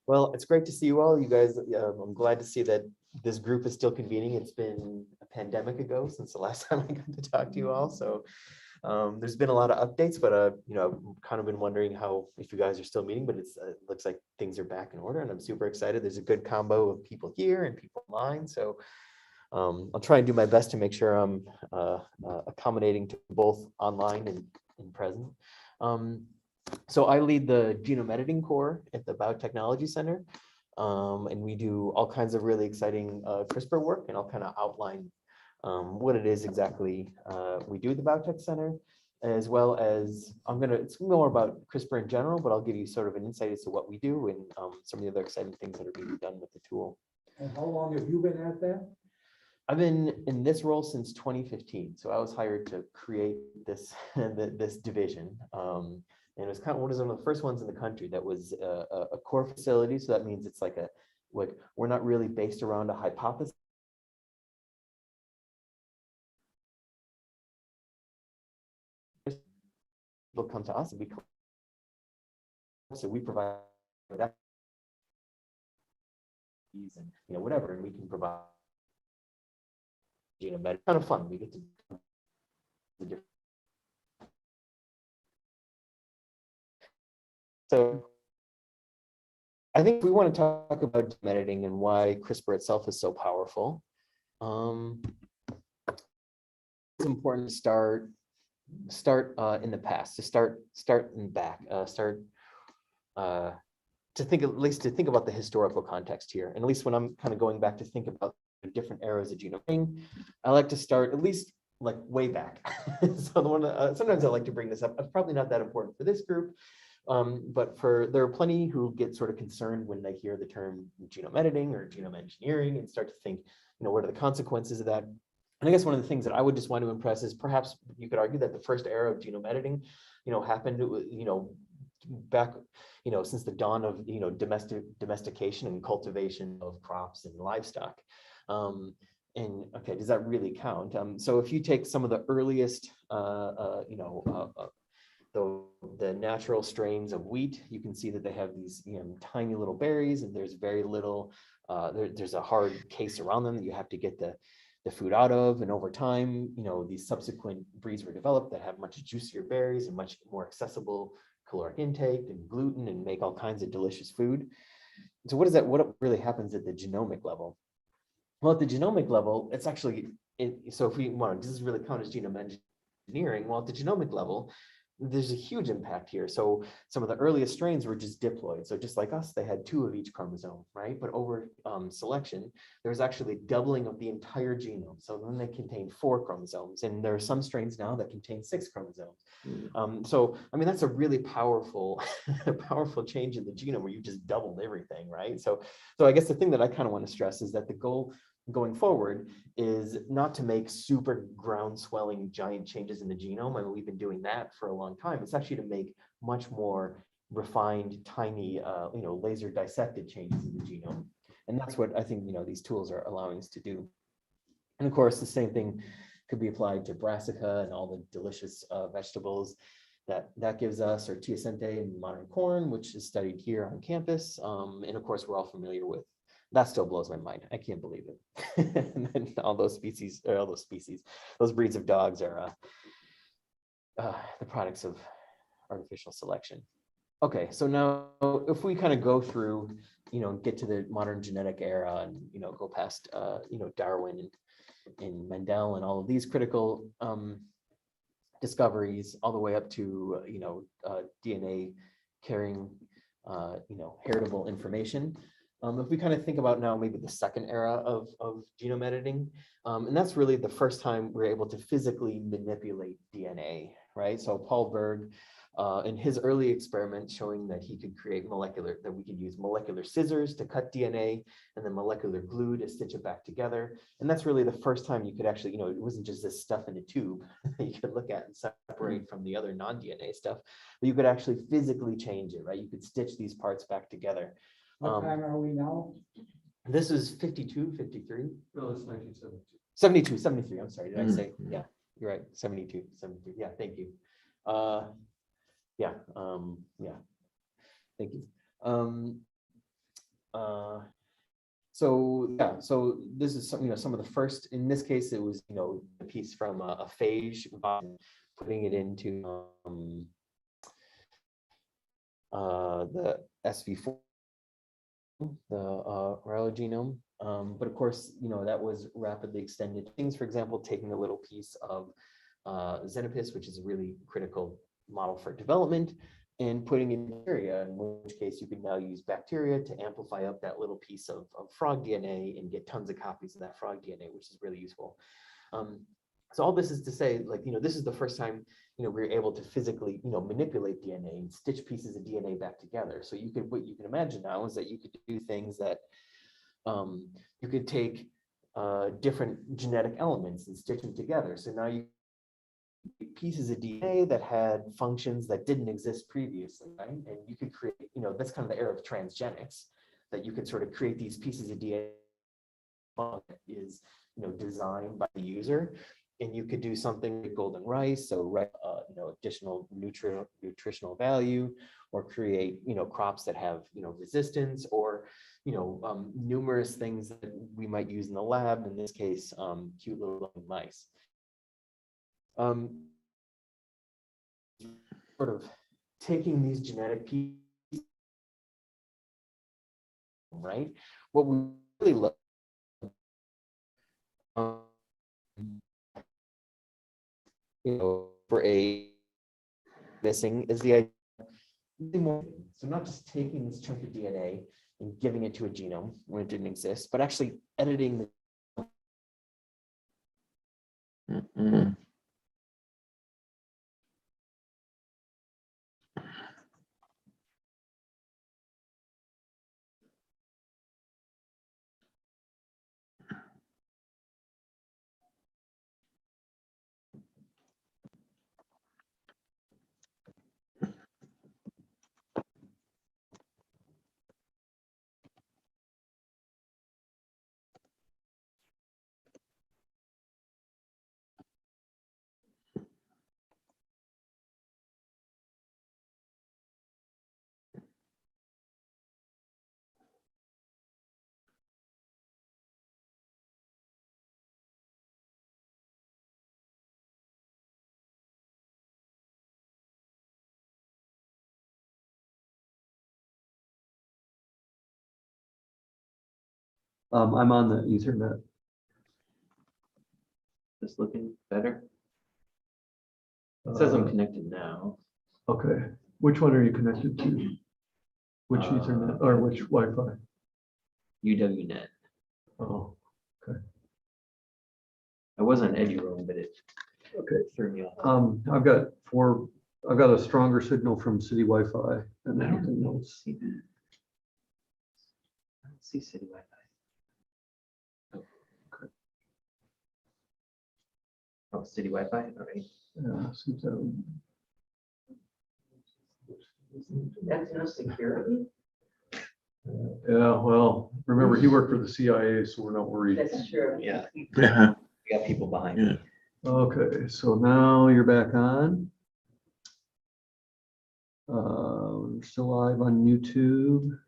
Well, it's great to see you all. You guys, I'm glad to see that this group is still convening. It's been a pandemic ago since the last time I got to talk to you all. So there's been a lot of updates, but I've kind of been wondering if you guys are still meeting, but it looks like things are back in order, and I'm super excited. There's a good combo of people here and people online. So I'll try and do my best to make sure I'm accommodating to both online and in present. So I lead the Genome Editing core at the Biotechnology Center, and we do all kinds of really exciting CRISPR work, and I'll kind of outline what it is exactly we do at the Biotech Center, as well as it's more about CRISPR in general, but I'll give you sort of an insight as to what we do and some of the other exciting things that are being done with the tool. And how long have you been at that? I've been in this role since 2015. So I was hired to create this, this division. And it was kind of one of the first ones in the country that was a core facility. So that means it's like we're not really based around a hypothesis. People come to us and we provide that, and whatever, and we can provide genome editing. Kind of fun. We get to So I think we want to talk about genome editing and why CRISPR itself is so powerful. It's important to start in the past, to start in back, to think about the historical context here. And at least when I'm kind of going back to think about the different eras of genome editing, I like to start at least like way back. So sometimes I like to bring this up. It's probably not that important for this group. But there are plenty who get sort of concerned when they hear the term genome editing or genome engineering and start to think, what are the consequences of that? And I guess one of the things that I would just want to impress is perhaps you could argue that the first era of genome editing, happened, back, since the dawn of, domestication and cultivation of crops and livestock. And okay, does that really count? So if you take some of the earliest, the natural strains of wheat, you can see that they have these tiny little berries, and there's very little, there's a hard case around them that you have to get the food out of. And over time, these subsequent breeds were developed that have much juicier berries and much more accessible caloric intake and gluten, and make all kinds of delicious food. So what really happens at the genomic level? Well, at the genomic level, it's actually, so if we want, does this really count as genome engineering? Well, at the genomic level, there's a huge impact here. So some of the earliest strains were just diploid. So just like us, they had 2 of each chromosome, right? But over selection, there's actually doubling of the entire genome. So then they contain 4 chromosomes, and there are some strains now that contain 6 chromosomes. So, I mean, that's a really powerful, powerful change in the genome where you just doubled everything, right? So I guess the thing that I kind of want to stress is that the goal going forward is not to make super ground swelling giant changes in the genome. I mean, we've been doing that for a long time. It's actually to make much more refined, tiny, laser dissected changes in the genome. And that's what I think, these tools are allowing us to do. And of course, the same thing could be applied to brassica and all the delicious vegetables that gives us, or teosinte and modern corn, which is studied here on campus. And of course, we're all familiar with. That still blows my mind. I can't believe it. And then all those breeds of dogs are the products of artificial selection. Okay, so now if we kind of go through, get to the modern genetic era and, go past, Darwin and Mendel and all of these critical discoveries, all the way up to, DNA carrying, heritable information. If we kind of think about now maybe the second era of genome editing, and that's really the first time we're able to physically manipulate DNA, right? So Paul Berg, in his early experiment showing that he could create that we could use molecular scissors to cut DNA and then molecular glue to stitch it back together. And that's really the first time you could actually, it wasn't just this stuff in a tube that you could look at and separate from the other non-DNA stuff, but you could actually physically change it, right? You could stitch these parts back together. What time are we now? This is 52, 53? No, it's 1972. 72, 73, I'm sorry, did I say? Yeah, you're right, 72, 73, yeah, thank you. Yeah, thank you. So yeah, so this is some, some of the first, in this case, it was, a piece from a phage, putting it into the SV4, the viral genome. But of course, that was rapidly extended to things, for example, taking a little piece of Xenopus, which is a really critical model for development, and putting in bacteria, in which case you can now use bacteria to amplify up that little piece of frog DNA and get tons of copies of that frog DNA, which is really useful. So all this is to say, like, this is the first time, we're able to physically, manipulate DNA and stitch pieces of DNA back together. So what you can imagine now is that you could do things that you could take different genetic elements and stitch them together. So now you pieces of DNA that had functions that didn't exist previously, right? And you could create, that's kind of the era of transgenics, that you could sort of create these pieces of DNA that is, designed by the user, and you could do something like golden rice, so additional nutritional value, or create, crops that have, resistance, or numerous things that we might use in the lab. In this case, cute little mice. Sort of taking these genetic pieces, right? What we really look for a missing is the idea. So not just taking this chunk of DNA and giving it to a genome when it didn't exist, but actually editing the I'm on the Ethernet. Just looking better. It says I'm connected now. Okay. Which one are you connected to? Which Ethernet or which Wi-Fi? UWNet. Oh, okay. I was on EduRoam, but it threw me off. I've got a stronger signal from city Wi-Fi, and I don't think those. See that. I don't see city Wi-Fi. Oh, city Wi-Fi. All right. Yeah, seems that That's no security. yeah, well, remember he worked for the CIA, so we're not worried. That's true. Yeah. We got people behind me. Okay, so now you're back on. We're still live on YouTube.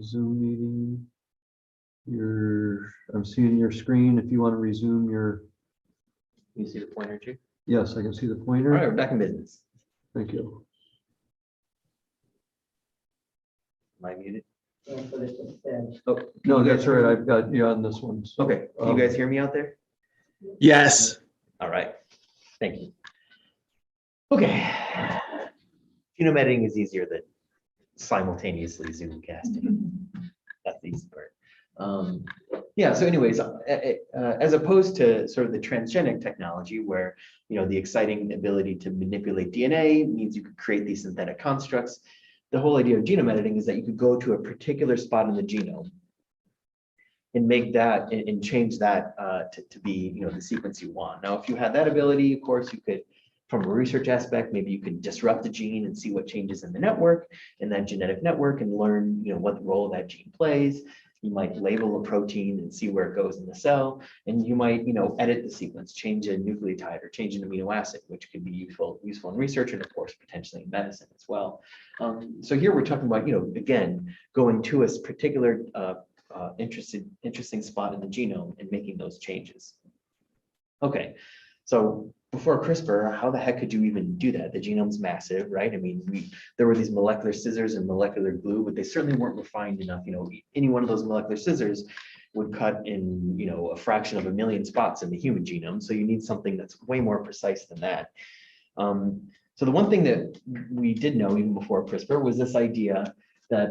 Zoom meeting. I'm seeing your screen. If you want to resume your. You see the pointer too? Yes, I can see the All pointer. right, we're back in business. Thank you. Am I muted? Oh, No, that's all right. I've got you on this one. So, okay. Can you guys hear me out there? Yes. All right. Thank you. Okay. Genome editing is easier than simultaneously Zoom casting. That's the easy part. Yeah, so anyways, as opposed to sort of the transgenic technology where, the exciting ability to manipulate DNA means you could create these synthetic constructs, the whole idea of genome editing is that you could go to a particular spot in the genome and make that and change that to be, the sequence you want. Now, if you had that ability, of course, you could, from a research aspect, maybe you could disrupt the gene and see what changes in the network, in that genetic network, and learn, what role that gene plays. You might label a protein and see where it goes in the cell, and you might, edit the sequence, change a nucleotide or change an amino acid, which could be useful in research and of course potentially in medicine as well. So here we're talking about, again, going to a particular interesting spot in the genome and making those changes. Okay, so before CRISPR, how the heck could you even do that? The genome's massive, right? I mean, there were these molecular scissors and molecular glue, but they certainly weren't refined enough. Any one of those molecular scissors would cut in, a fraction of a million spots in the human genome. So you need something that's way more precise than that. So the one thing that we did know even before CRISPR was this idea that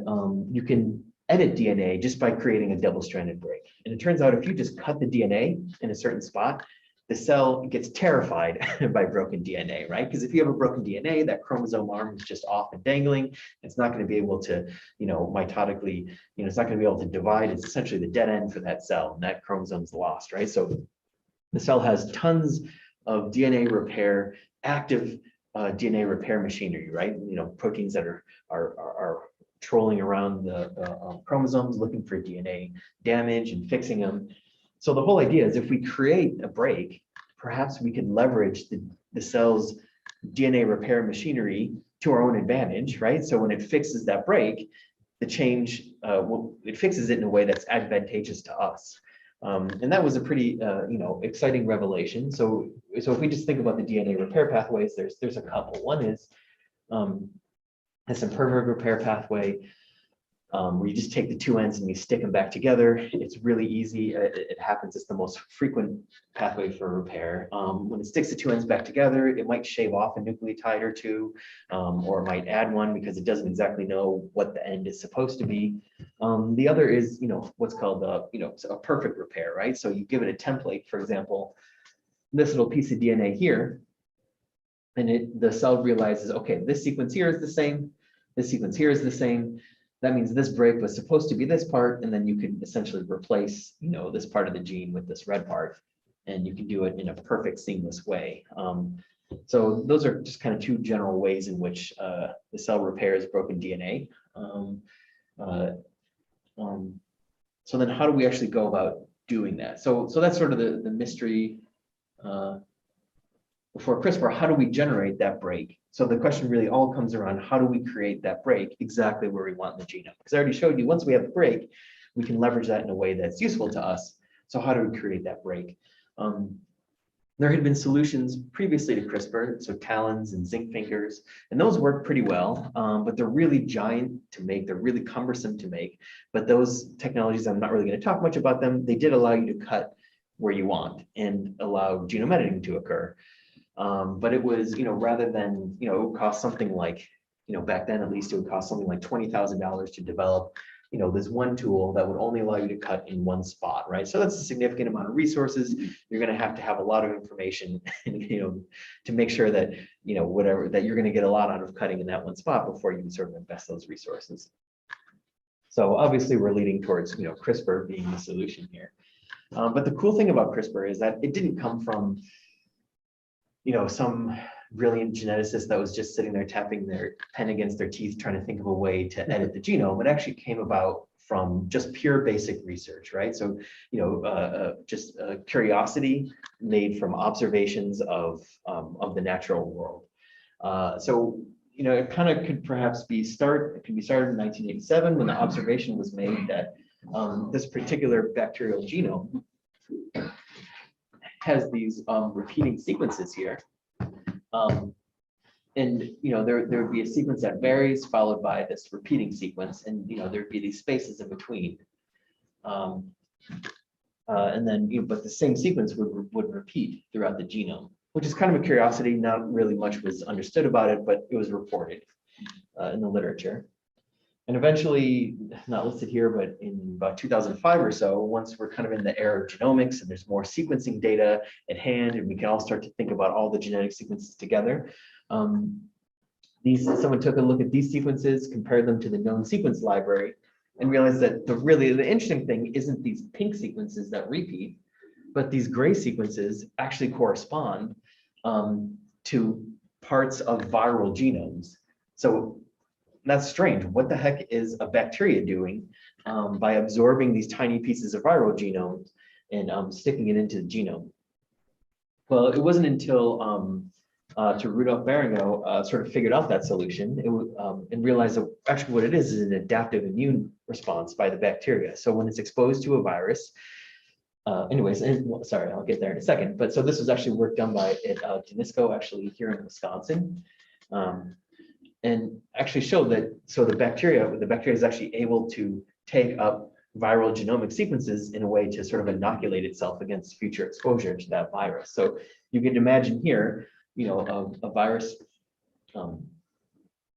you can edit DNA just by creating a double-stranded break. And it turns out if you just cut the DNA in a certain spot, the cell gets terrified by broken DNA, right? Because if you have a broken DNA, that chromosome arm is just off and dangling. It's not going to be able to, mitotically, it's not going to be able to divide. It's essentially the dead end for that cell, and that chromosome's lost, right? So the cell has tons of DNA repair, active DNA repair machinery, right? Proteins that are trolling around the chromosomes looking for DNA damage and fixing them. So the whole idea is if we create a break, perhaps we can leverage the cell's DNA repair machinery to our own advantage, right? So when it fixes that break, the change, it fixes it in a way that's advantageous to us. And that was a pretty, exciting revelation. So if we just think about the DNA repair pathways, there's a couple. One is this imperfect repair pathway, where you just take the two ends and you stick them back together. It's really easy. It happens. It's the most frequent pathway for repair. When it sticks the two ends back together, it might shave off a nucleotide or two, or it might add one because it doesn't exactly know what the end is supposed to be. The other is, what's called a perfect repair, right? So you give it a template, for example, this little piece of DNA here, and the cell realizes, okay, this sequence here is the same. This sequence here is the same. That means this break was supposed to be this part, and then you can essentially replace, this part of the gene with this red part, and you can do it in a perfect seamless way. So those are just kind of two general ways in which the cell repairs broken DNA. So then how do we actually go about doing that? So that's sort of the mystery before CRISPR. How do we generate that break? So the question really all comes around, how do we create that break exactly where we want in the genome? Because I already showed you, once we have the break, we can leverage that in a way that's useful to us. So how do we create that break? There had been solutions previously to CRISPR, so talons and zinc fingers, and those work pretty well, but they're really giant to make, they're really cumbersome to make. But those technologies, I'm not really going to talk much about them. They did allow you to cut where you want and allow genome editing to occur. But it was, rather than, it would cost something like, back then at least, it would cost something like $20,000 to develop, this one tool that would only allow you to cut in one spot, right? So that's a significant amount of resources. You're going to have a lot of information, to make sure that, that you're going to get a lot out of cutting in that one spot before you can sort of invest those resources. So obviously we're leading towards, CRISPR being the solution here. But the cool thing about CRISPR is that it didn't come from, some brilliant geneticist that was just sitting there tapping their pen against their teeth trying to think of a way to edit the genome. It actually came about from just pure basic research, right? So, just curiosity made from observations of the natural world. So, it kind of could perhaps be it could be started in 1987 when the observation was made that this particular bacterial genome has these repeating sequences here. And there would be a sequence that varies followed by this repeating sequence, and there'd be these spaces in between. And then, but the same sequence would repeat throughout the genome, which is kind of a curiosity. Not really much was understood about it, but it was reported in the literature. And eventually, not listed here, but in about 2005 or so, once we're kind of in the era of genomics and there's more sequencing data at hand, and we can all start to think about all the genetic sequences together, someone took a look at these sequences, compared them to the known sequence library, and realized that the interesting thing isn't these pink sequences that repeat, but these gray sequences actually correspond to parts of viral genomes. So that's strange. What the heck is a bacteria doing by absorbing these tiny pieces of viral genomes and sticking it into the genome. Well, it wasn't until to Rudolf Berengo sort of figured out that solution and realized that actually what it is an adaptive immune response by the bacteria. So when it's exposed to a virus, sorry, I'll get there in a second. But so this was actually work done by Danisco, actually here in Wisconsin, and actually showed that the bacteria is actually able to take up viral genomic sequences in a way to sort of inoculate itself against future exposure to that virus. So you can imagine here, a virus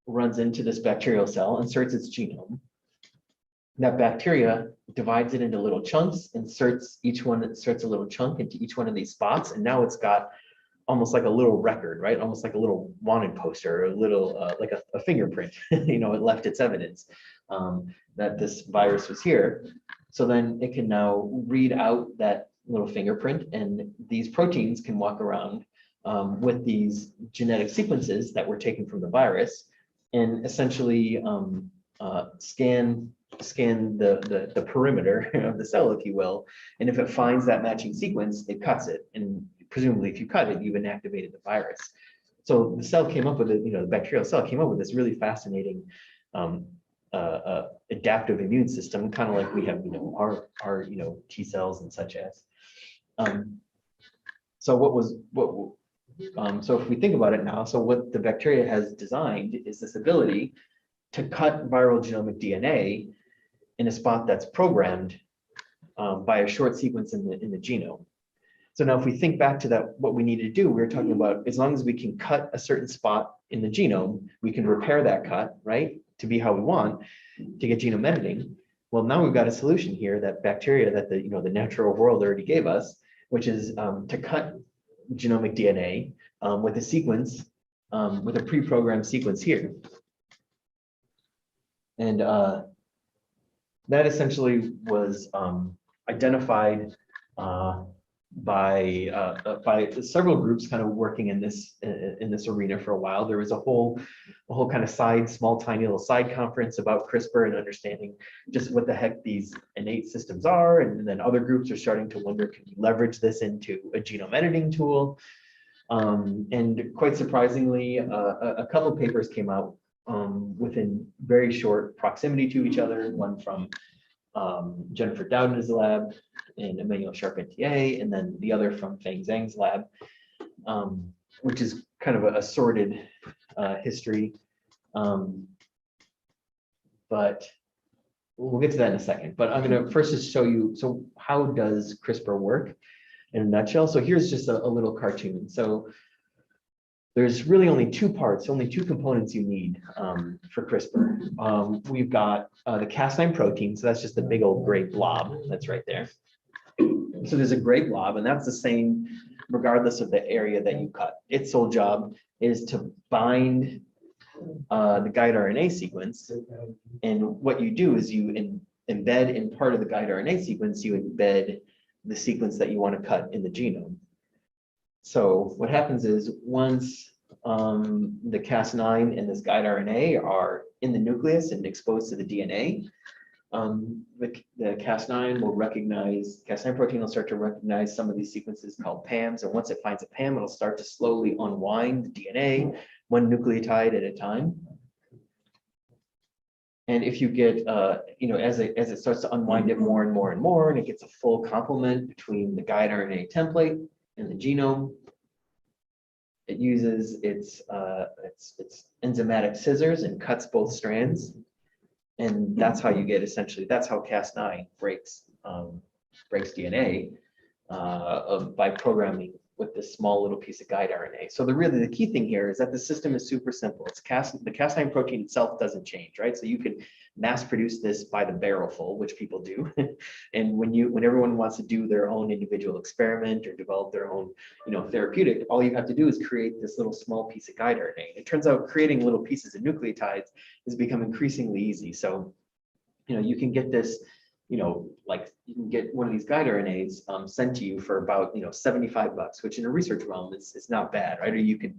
runs into this bacterial cell, inserts its genome. That bacteria divides it into little chunks, inserts a little chunk into each one of these spots, and now it's got almost like a little record, right? Almost like a little wanted poster, or a little like a fingerprint. It left its evidence that this virus was here. So then it can now read out that little fingerprint, and these proteins can walk around with these genetic sequences that were taken from the virus, and essentially scan the perimeter of the cell, if you will. And if it finds that matching sequence, it cuts it. And presumably, if you cut it, you've inactivated the virus. So the cell came up with it, the bacterial cell came up with this really fascinating adaptive immune system, kind of like we have, our T cells and such as. So if we think about it now, so what the bacteria has designed is this ability to cut viral genomic DNA in a spot that's programmed by a short sequence in the genome. So now if we think back to that, what we need to do, we were talking about, as long as we can cut a certain spot in the genome, we can repair that cut, right, to be how we want, to get genome editing. Well, now we've got a solution here, that bacteria that the natural world already gave us, which is to cut genomic DNA with a sequence, with a pre-programmed sequence here. And that essentially was identified by several groups kind of working in this arena for a while. There was a whole kind of tiny little side conference about CRISPR and understanding just what the heck these innate systems are. And then other groups are starting to wonder, can you leverage this into a genome editing tool? And quite surprisingly, a couple papers came out within very short proximity to each other, one from Jennifer Doudna's lab and Emmanuel Charpentier, and then the other from Feng Zhang's lab, which is kind of a sorted history. But we'll get to that in a second. But I'm going to first just show you, so how does CRISPR work in a nutshell? So here's just a little cartoon. So there's really only two parts, only two components you need for CRISPR. We've got the Cas9 protein, so that's just the big old gray blob that's right there. So there's a gray blob, and that's the same regardless of the area that you cut. Its sole job is to bind the guide RNA sequence, and what you do is you embed in part of the guide RNA sequence, you embed the sequence that you want to cut in the genome. So what happens is once the Cas9 and this guide RNA are in the nucleus and exposed to the DNA, the Cas9 will recognize, Cas9 protein will start to recognize some of these sequences called PAMs. And once it finds a PAM, it'll start to slowly unwind the DNA, one nucleotide at a time. And if you get, as it starts to unwind it more and more and more, and it gets a full complement between the guide RNA template and the genome, it uses its enzymatic scissors and cuts both strands. And that's how you get, essentially, that's how Cas9 breaks DNA by programming with this small little piece of guide RNA. So the key thing here is that the system is super simple. The Cas9 protein itself doesn't change, right? So you can mass produce this by the barrelful, which people do. And when everyone wants to do their own individual experiment or develop their own, therapeutic, all you have to do is create this little small piece of guide RNA. It turns out creating little pieces of nucleotides has become increasingly easy. So, you can get this, like you can get one of these guide RNAs sent to you for about, $75, which in a research realm is not bad, right? Or you can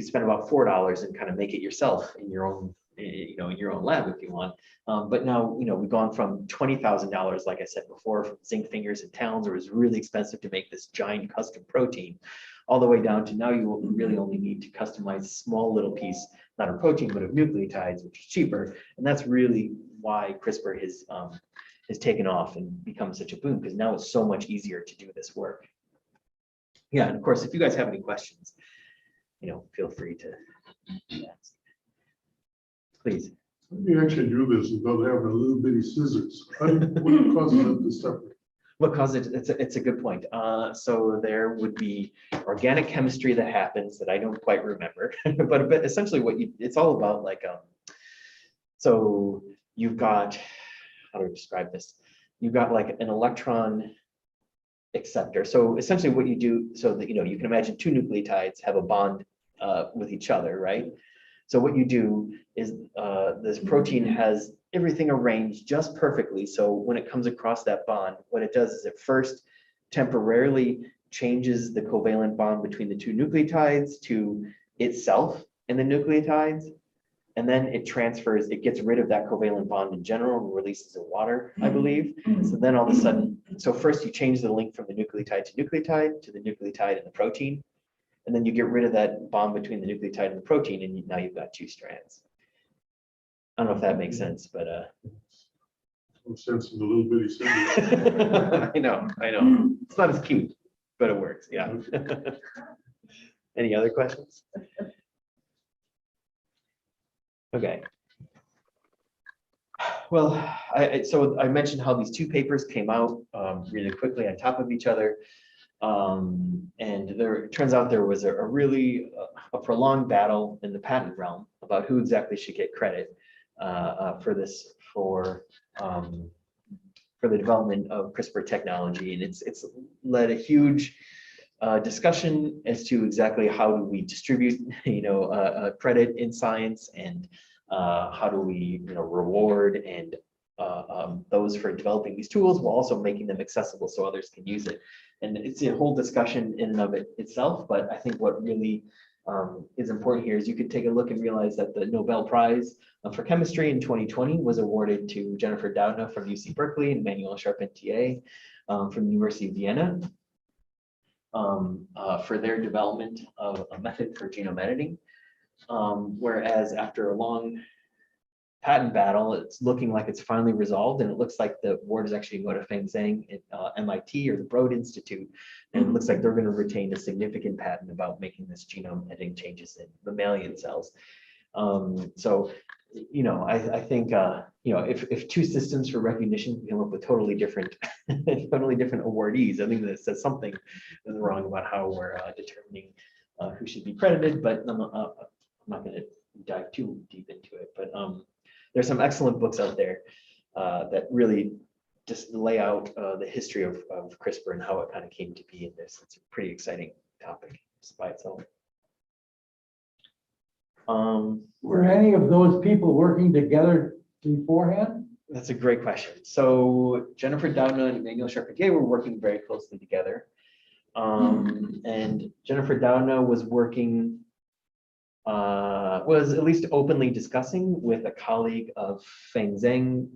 spend about $4 and kind of make it yourself in your own in your own lab if you want. But now, we've gone from $20,000, like I said before, from zinc fingers and towns, where it was really expensive to make this giant custom protein, all the way down to now you will really only need to customize a small little piece, not of protein, but of nucleotides, which is cheaper. And that's really why CRISPR has taken off and become such a boom, because now it's so much easier to do this work. Yeah, and of course, if you guys have any questions, feel free to ask. Please. Let me actually do this without having a little bitty scissors. What causes it to separate? What causes it? It's a good point. So there would be organic chemistry that happens that I don't quite remember, but essentially it's all about like, so you've got, how do I describe this? You've got like an electron acceptor. So essentially what you do, so that, you can imagine two nucleotides have a bond with each other, right? So what you do is this protein has everything arranged just perfectly. So when it comes across that bond, what it does is it first temporarily changes the covalent bond between the two nucleotides to itself and the nucleotides. And then it gets rid of that covalent bond in general and releases the water, I believe. So then all of a sudden, so first you change the link from the nucleotide to the nucleotide and the protein. And then you get rid of that bond between the nucleotide and the protein, and now you've got two strands. I don't know if that makes sense, but I'm sensing a little bitty scissors. I know. It's not as cute, but it works. Yeah. Any other questions? Okay. Well, so I mentioned how these two papers came out really quickly on top of each other. And it turns out there was a really prolonged battle in the patent realm about who exactly should get credit for the development of CRISPR technology. And it's led a huge discussion as to exactly how do we distribute credit in science, and how do we reward and those for developing these tools while also making them accessible so others can use it. And it's a whole discussion in and of itself, but I think what really is important here is you could take a look and realize that the Nobel Prize for Chemistry in 2020 was awarded to Jennifer Doudna from UC Berkeley and Manuel Charpentier from the University of Vienna for their development of a method for genome editing. Whereas after a long patent battle, it's looking like it's finally resolved, and it looks like the award is actually going to Feng Zhang at MIT or the Broad Institute, and it looks like they're going to retain a significant patent about making this genome editing changes in mammalian cells. So, I think if two systems for recognition can come up with totally different awardees, I think that says something is wrong about how we're determining who should be credited. But I'm not going to dive too deep into it. But there's some excellent books out there that really just lay out the history of CRISPR and how it kind of came to be in this. It's a pretty exciting topic just by itself. Were any of those people working together beforehand? That's a great question. So Jennifer Doudna and Emmanuel Charpentier were working very closely together. And Jennifer Doudna was working, was at least openly discussing with a colleague of Feng Zhang,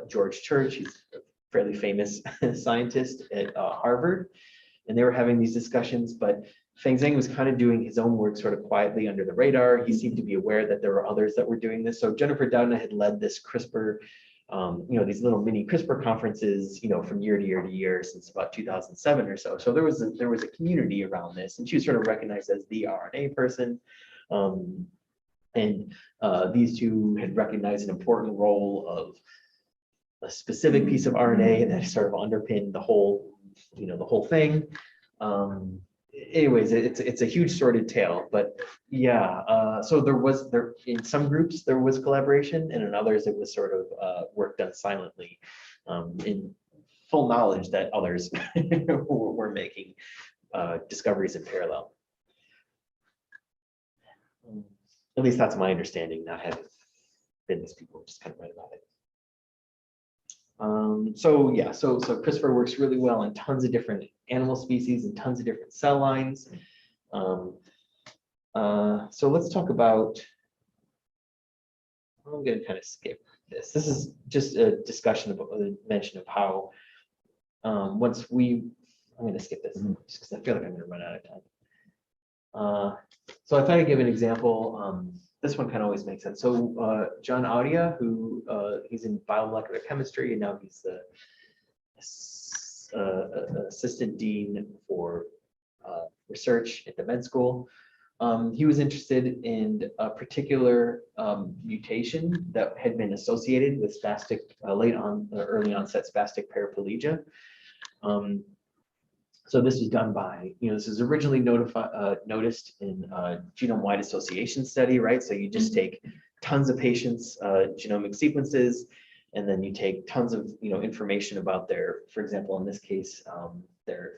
George Church. He's a fairly famous scientist at Harvard. And they were having these discussions, but Feng Zhang was kind of doing his own work sort of quietly under the radar. He seemed to be aware that there were others that were doing this. So Jennifer Doudna had led this CRISPR, these little mini CRISPR conferences, from year to year to year since about 2007 or so. So there was a community around this, and she was sort of recognized as the RNA person. These two had recognized an important role of a specific piece of RNA that sort of underpinned the whole thing. Anyways, it's a huge sordid tale, but yeah. So there in some groups there was collaboration, and in others it was sort of work done silently, in full knowledge that others were making discoveries in parallel. At least that's my understanding, not having been these people, just kind of read about it. So CRISPR works really well in tons of different animal species and tons of different cell lines. So let's talk about I'm going to kind of skip this. This is just a discussion about the mention of how I'm going to skip this just because I feel like I'm going to run out of time. So I thought I'd give an example. This one kind of always makes sense. So John Audia, who he's in biomolecular chemistry, and now he's the assistant dean for research at the med school. He was interested in a particular mutation that had been associated with spastic, early onset spastic paraplegia. So this was done by, this was originally noticed in a genome-wide association study, right? So you just take tons of patients' genomic sequences, and then you take tons of, information about their, for example, in this case, their,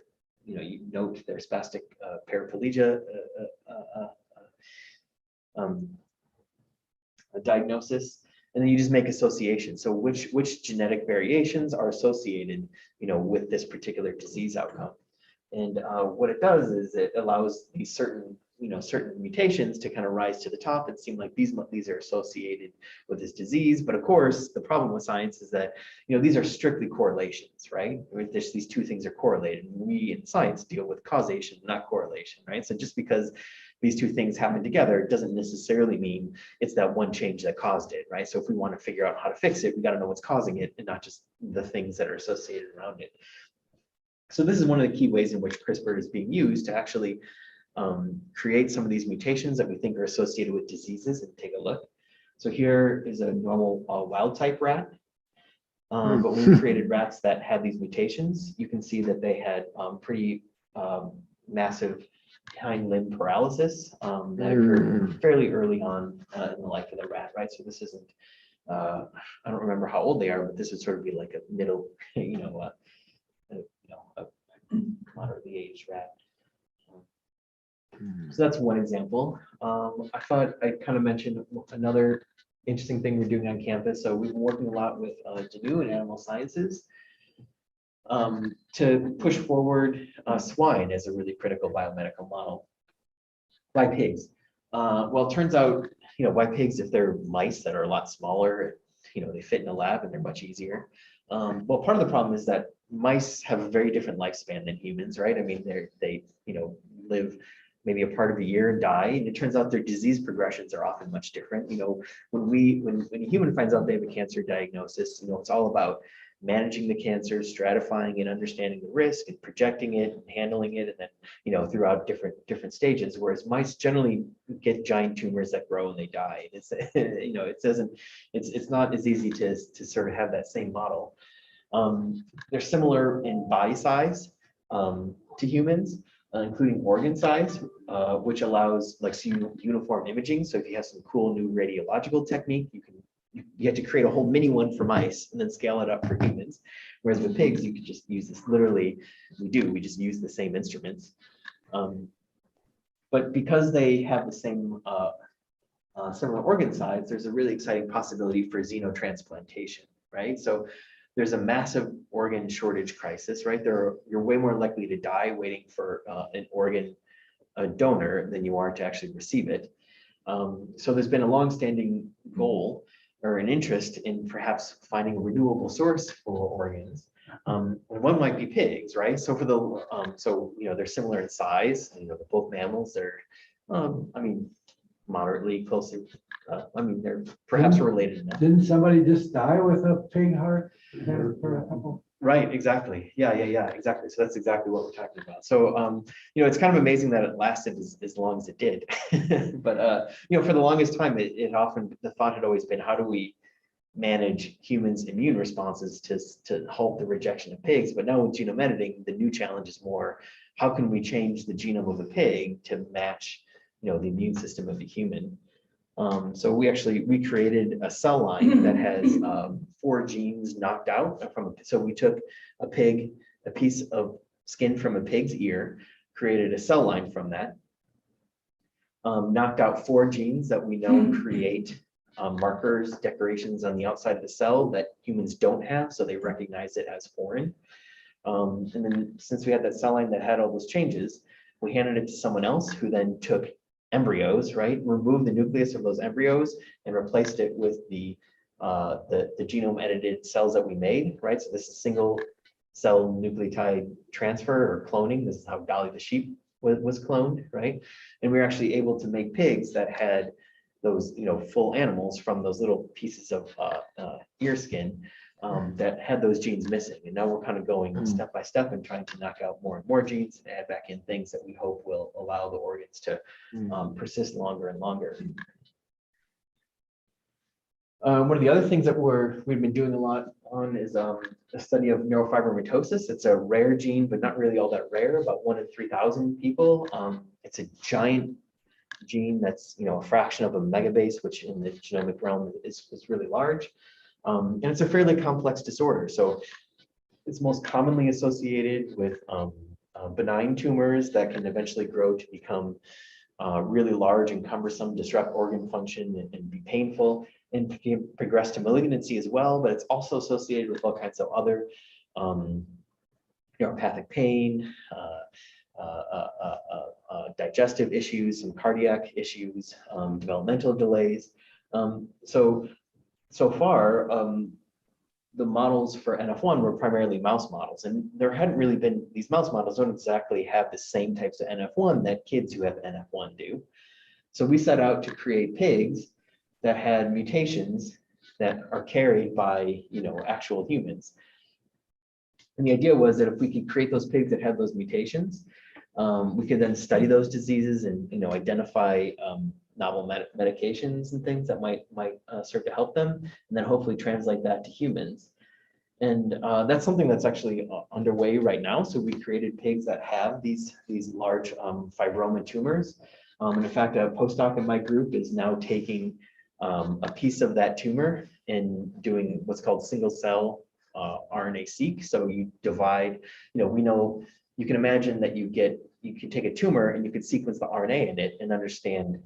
you note their spastic paraplegia diagnosis, and then you just make associations. So which genetic variations are associated, with this particular disease outcome. And what it does is it allows these certain mutations to kind of rise to the top and seem like these are associated with this disease. But of course, the problem with science is that, these are strictly correlations, right? These two things are correlated. We in science deal with causation, not correlation, right? So just because these two things happen together, it doesn't necessarily mean it's that one change that caused it, right? So if we want to figure out how to fix it, we got to know what's causing it and not just the things that are associated around it. So this is one of the key ways in which CRISPR is being used to actually create some of these mutations that we think are associated with diseases, and take a look. So here is a normal wild type rat. But when we created rats that had these mutations, you can see that they had pretty massive hind limb paralysis that occurred fairly early on in the life of the rat, right? So this isn't, I don't remember how old they are, but this would sort of be like a middle, a moderately aged rat. So that's one example. I thought I'd kind of mention another interesting thing we're doing on campus. So we've been working a lot with Genome and animal sciences to push forward swine as a really critical biomedical model. Why pigs? Well, it turns out, why pigs, if they're mice that are a lot smaller, they fit in a lab and they're much easier. Well, part of the problem is that mice have a very different lifespan than humans, right? I mean, they live maybe a part of a year and die, and it turns out their disease progressions are often much different. When a human finds out they have a cancer diagnosis, it's all about managing the cancer, stratifying and understanding the risk, and projecting it and handling it, and then throughout different stages. Whereas mice generally get giant tumors that grow and they die. It's it's not as easy to sort of have that same model. They're similar in body size to humans, including organ size, which allows uniform imaging. So if you have some cool new radiological technique, you have to create a whole mini one for mice and then scale it up for humans. Whereas with pigs, you could just use this. Literally, we just use the same instruments. But because they have the same similar organ size, there's a really exciting possibility for xenotransplantation, right? So there's a massive organ shortage crisis, right? You're way more likely to die waiting for an organ donor than you are to actually receive it. So there's been a longstanding goal or an interest in perhaps finding a renewable source for organs. And one might be pigs, right? So they're similar in size. Both mammals. They're, moderately closely. They're perhaps related enough. Didn't somebody just die with a pig heart? For a couple? Right, exactly. Yeah, exactly. So that's exactly what we're talking about. So, it's kind of amazing that it lasted as long as it did. But, for the longest time, the thought had always been, how do we manage humans' immune responses to halt the rejection of pigs? But now with genome editing, the new challenge is more, how can we change the genome of a pig to match, the immune system of a human? So we created a cell line that has 4 genes knocked out so we took a piece of skin from a pig's ear, created a cell line from that, knocked out 4 genes that we know create markers, decorations on the outside of the cell that humans don't have, so they recognize it as foreign. And then since we had that cell line that had all those changes, we handed it to someone else who then took embryos, right? Removed the nucleus of those embryos and replaced it with the genome edited cells that we made, right? So this is single cell nucleotide transfer or cloning. This is how Dolly the sheep was cloned, right? And we were actually able to make pigs that had those, full animals from those little pieces of ear skin that had those genes missing. And now we're kind of going step by step and trying to knock out more and more genes and add back in things that we hope will allow the organs to persist longer and longer. One of the other things that we've been doing a lot on is a study of neurofibromatosis. It's a rare gene, but not really all that rare, about 1 in 3,000 people. It's a giant gene that's a fraction of a megabase, which in the genomic realm is really large. And it's a fairly complex disorder. So it's most commonly associated with benign tumors that can eventually grow to become really large and cumbersome, disrupt organ function and be painful, and progress to malignancy as well. But it's also associated with all kinds of other neuropathic pain, digestive issues, some cardiac issues, developmental delays. So far, the models for NF1 were primarily mouse models, and there hadn't really been, these mouse models don't exactly have the same types of NF1 that kids who have NF1 do. So we set out to create pigs that had mutations that are carried by, actual humans. And the idea was that if we could create those pigs that had those mutations, we could then study those diseases and, identify novel medications and things that might serve to help them, and then hopefully translate that to humans. And that's something that's actually underway right now. So we created pigs that have these large fibroma tumors. And in fact, a postdoc in my group is now taking a piece of that tumor and doing what's called single cell RNA-seq. So you divide, we know, you can imagine that you could take a tumor and you could sequence the RNA in it and understand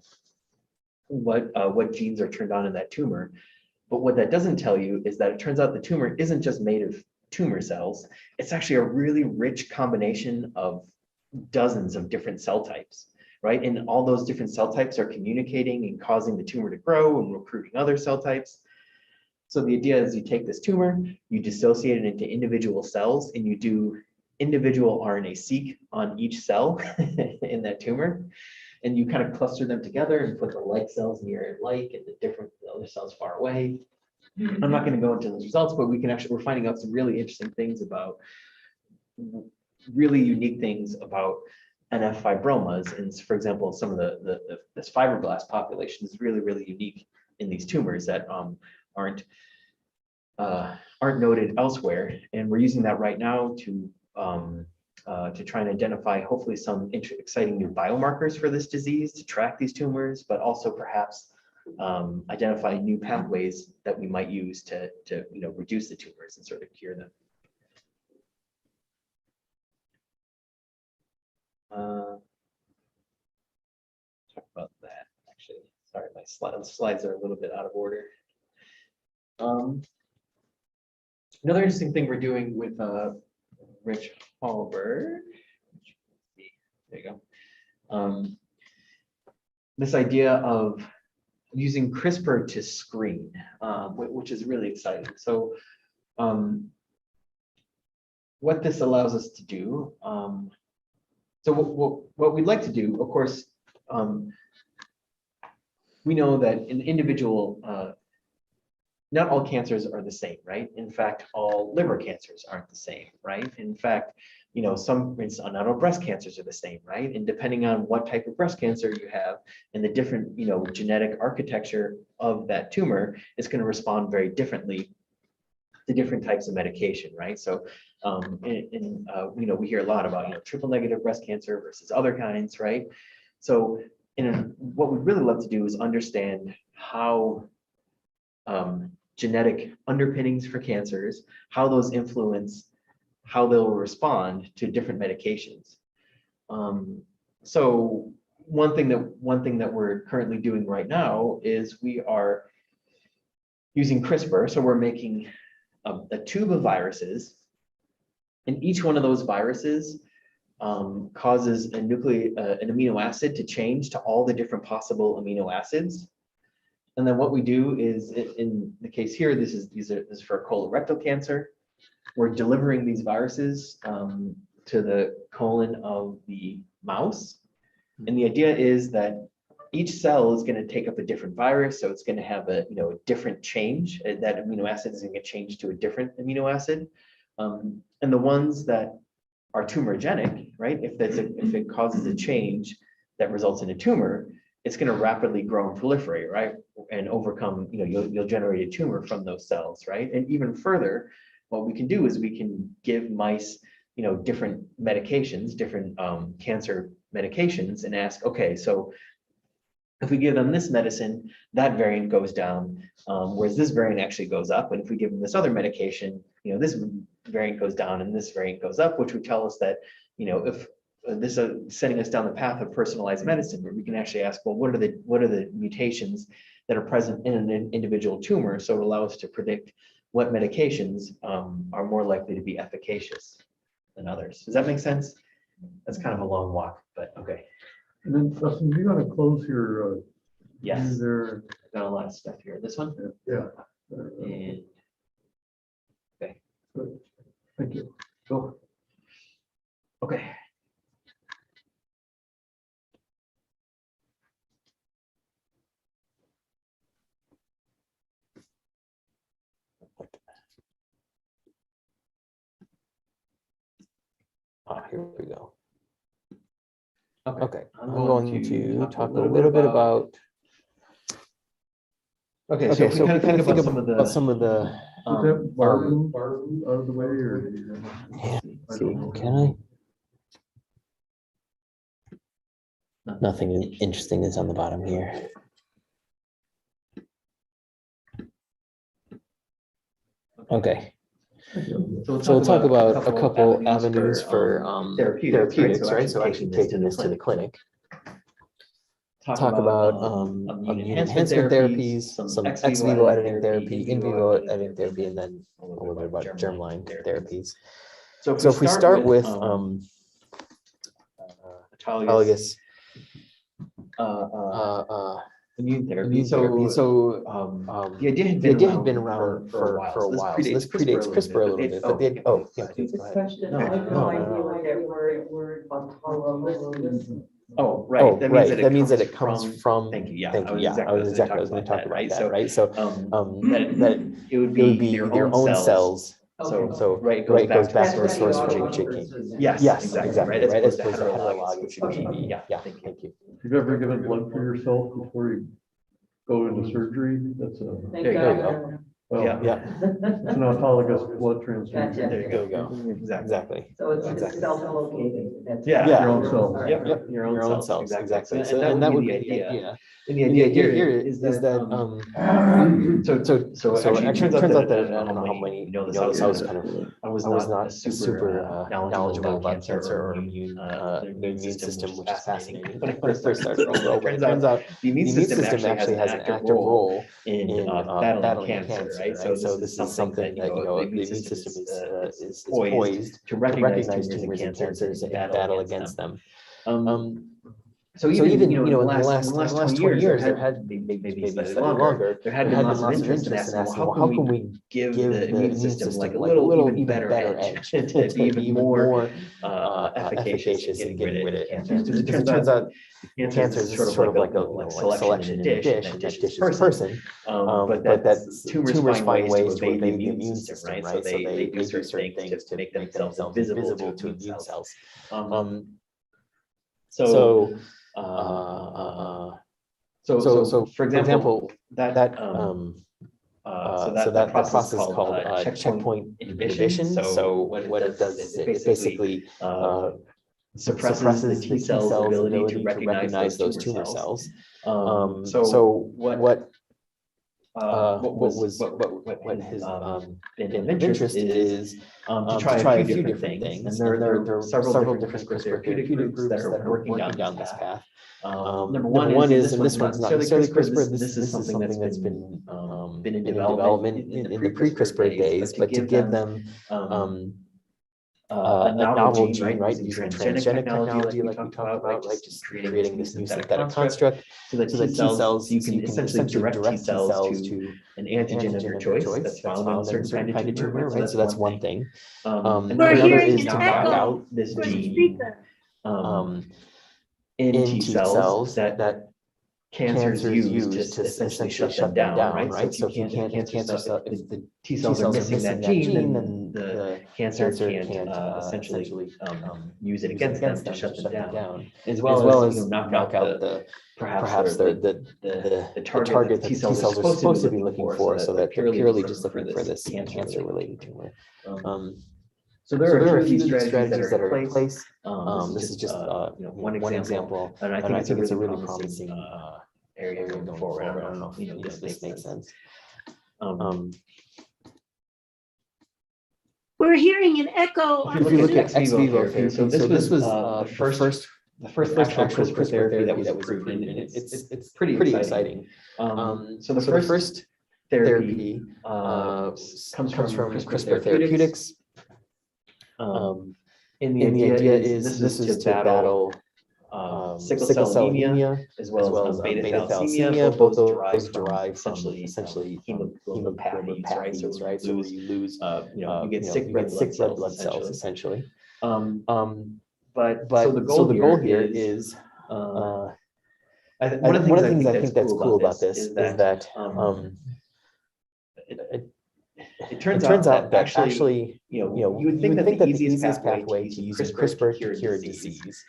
what genes are turned on in that tumor. But what that doesn't tell you is that it turns out the tumor isn't just made of tumor cells. It's actually a really rich combination of dozens of different cell types, right? And all those different cell types are communicating and causing the tumor to grow and recruiting other cell types. So the idea is you take this tumor, you dissociate it into individual cells, and you do individual RNA-seq on each cell in that tumor. And you kind of cluster them together and put the like cells near like and the other cells far away. I'm not going to go into those results, but we're finding out some really interesting things about really unique things about NF fibromas. And for example, some of this fibroblast population is really, really unique in these tumors that aren't noted elsewhere. And we're using that right now to try and identify hopefully some exciting new biomarkers for this disease to track these tumors, but also perhaps identify new pathways that we might use to reduce the tumors and sort of cure them. Talk about that actually. Sorry, my slides are a little bit out of order. Another interesting thing we're doing with Rich Hallberg. There you go. This idea of using CRISPR to screen, which is really exciting. So what this allows us to do, so what we'd like to do, of course, we know that an individual, not all cancers are the same, right? In fact, all liver cancers aren't the same, right? In fact, some, for instance, not all breast cancers are the same, right? And depending on what type of breast cancer you have and the different, genetic architecture of that tumor, it's going to respond very differently to different types of medication, right? So, we hear a lot about, triple negative breast cancer versus other kinds, right? So, what we'd really love to do is understand how genetic underpinnings for cancers, how those influence how they'll respond to different medications. So one thing that we're currently doing right now is we are using CRISPR. So we're making a tube of viruses, and each one of those viruses causes an amino acid to change to all the different possible amino acids. And then what we do is, in the case here, this is for colorectal cancer. We're delivering these viruses to the colon of the mouse. And the idea is that each cell is going to take up a different virus, so it's going to have a different change. That amino acid is going to get changed to a different amino acid. And the ones that are tumorigenic, right? If it causes a change that results in a tumor, it's going to rapidly grow and proliferate, right? And overcome, you'll generate a tumor from those cells, right? And even further, what we can do is we can give mice, different medications, different cancer medications, and ask, okay, so if we give them this medicine, that variant goes down, whereas this variant actually goes up. And if we give them this other medication, this variant goes down and this variant goes up, which would tell us that, if this is setting us down the path of personalized medicine, where we can actually ask, well, what are the mutations that are present in an individual tumor? So it allows us to predict what medications are more likely to be efficacious than others. Does that make sense? That's kind of a long walk, but okay. And then Dustin, you gotta close your, Yes, there, got a lot of stuff here. This one? yeah. And Good. Thank you. cool. Okay. Here we go. Okay. Okay, I'm going to talk a little bit about. Okay, Okay, so we kind of think about some of the. Is that Barton out of the way or? Yeah, see, can I? Nothing interesting is on the bottom here. Okay. So we'll talk about a couple avenues for therapeutics, right? So actually taking this to the clinic. Talk about immune enhancement therapies, some ex vivo editing therapy, in vivo editing therapy, and then a little bit about germline therapies. So if we start with autologous immune therapy. So the idea had been around for a while. So this predates CRISPR a little bit, but they, oh, yeah, please go ahead. Question, I have no idea what that word autologous. Oh, right. That means that it comes from. Thank you. Yeah, Thank you. Yeah, I was going to talk about that, right? So that it would it would be their own cells. Okay. So right, it goes back to the That's source what from the which it autologous came. is. Yes, Exactly, right. As opposed to heterologous, which would be, yeah, thank you. You've ever given blood for yourself before you go into surgery? That's a, Thank There you God. go. well, Yeah. it's an autologous blood transfusion. Gotcha. There you go. Exactly. So it's Exactly. self-locating. That's- Yeah. Your own cells. Yep. Your own cells. Exactly. So, and that would be the idea. And And the idea here is that so actually it turns out that I don't know how many this. I was kind of I was not super knowledgeable about cancer or immune the immune system, which is fascinating. But when I first started, it turns out the immune system actually has an active role in battling cancer, right? So this is something that the immune system is poised to recognize tumors and cancers and battle against them. So even in the last 20 years, there had maybe slightly longer, there had been lots of interest in asking, well, how can we give the immune system like a little even better edge to be even more efficacious in getting rid of cancer? Because it turns out cancer is sort of like a selection in a dish, and that dish is a person. But that tumors find ways to evade the immune system, right? So they do certain things to make themselves invisible to immune cells. So for example, that process is called checkpoint inhibition. So what it does is it basically suppresses the T cell's ability to recognize those tumor cells. So what has been of interest is to try a few different things. And there are several different CRISPR therapeutic groups that are working down this path. Number one is, and this one's not necessarily CRISPR, this is something that's been in development in the pre-CRISPR days, but to give them a novel gene, right, using using transgenic technology like we talked about, right, just just creating this new synthetic construct. so that T cells, so you can essentially direct T cells to an antigen of your choice that's found on a certain kind of tumor, right? So that's one thing. Another Another is is to to knock knock out this gene in T cells that cancers use to essentially shut them down, right? So if you can't, if the T cells are missing that gene, then the cancer can't essentially use it against them to shut them down, as well as knock out the perhaps the target that T cells are supposed to be looking for, so that they're purely just looking for this cancer-related tumor. So there are a few strategies that are in place. This is just one example, and I think it's a really promising area going forward. I don't know if this makes sense. We're hearing an echo. If you look at ex vivo therapy, so this was the first actual CRISPR therapy that was approved, and it's pretty exciting. So the first therapy comes from Crispr Therapeutics. And the idea is this is to battle sickle cell anemia as well as beta thalassemia. Both those derive from essentially hemoglobinopathies, right? So where you lose, you get sick red blood cells essentially. But so the goal here is one of the things I think that's cool about this is that it turns out that actually, you would think that the easiest pathway to using CRISPR to cure a disease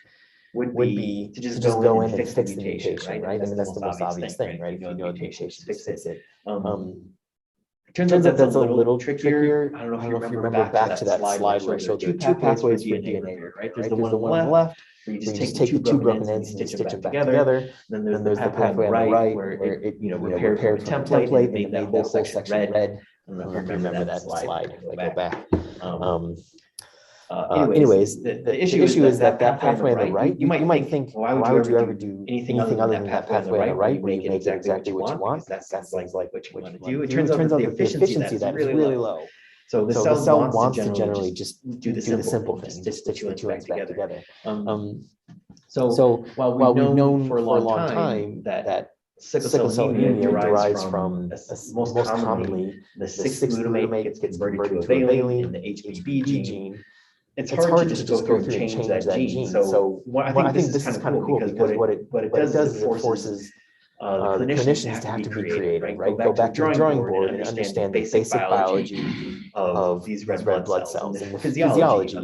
would be to just go in and fix the mutation, right? I mean, that's the most obvious thing, right? If you know the mutation, just fix it. It turns out that's a little trickier. I don't know if you remember back to that slide where I showed the two pathways for DNA, right? There's the one on the left where you just take the two broken ends and you stitch them back together. Then there's the pathway on the right where it repaired from a template and made that whole section red. I don't know if you remember that slide. If I go back. Anyways, the issue is that pathway on the right, you might think, why would you ever do anything other than that pathway on the right, where you make it exactly what you want? That sounds like what you want to do. It turns out that the efficiency of that is really low. So the cell wants to generally just do the simple thing, just stitch the two ends back together. So while we've known for a long time that sickle cell anemia derives from most commonly the 6-glutamate gets converted to a valine in the HBB gene. It's hard to just go through and change that gene. So I think this is kind of cool because what it does is it forces clinicians to have to be creative, right? Go back to the drawing board and understand the basic biology of these red blood cells and the physiology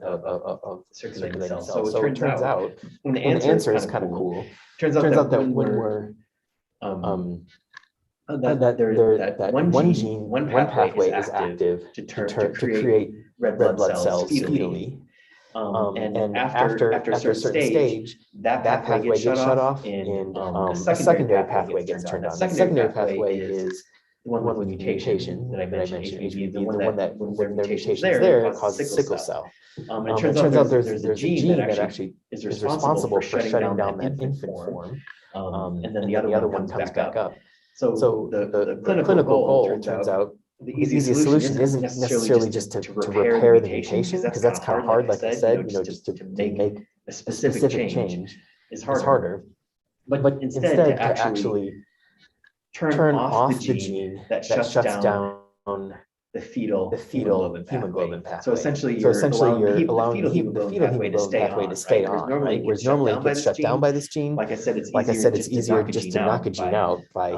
of circulating cells. So it turns out, when the answer is kind of cool, it turns out that when we're that one gene, one pathway is active to create red blood cells fetally. And after a certain stage, that pathway gets shut off and a secondary pathway gets turned on. The secondary pathway is the one with mutation that I mentioned, HBV, the one that when there are mutations there, it causes sickle cell. And it turns out there's a gene that actually is responsible for shutting down that infant form. And then the other one comes back up. So the clinical goal turns out the easiest solution isn't necessarily just to repair the mutation, because that's kind of hard, like I said, just to make a specific change is harder. But instead to actually turn off the gene that shuts down the fetal hemoglobin pathway. So essentially you're allowing the fetal hemoglobin pathway to stay on, right? Whereas normally it gets shut down by this gene. Like I said, it's easier just to knock a gene out by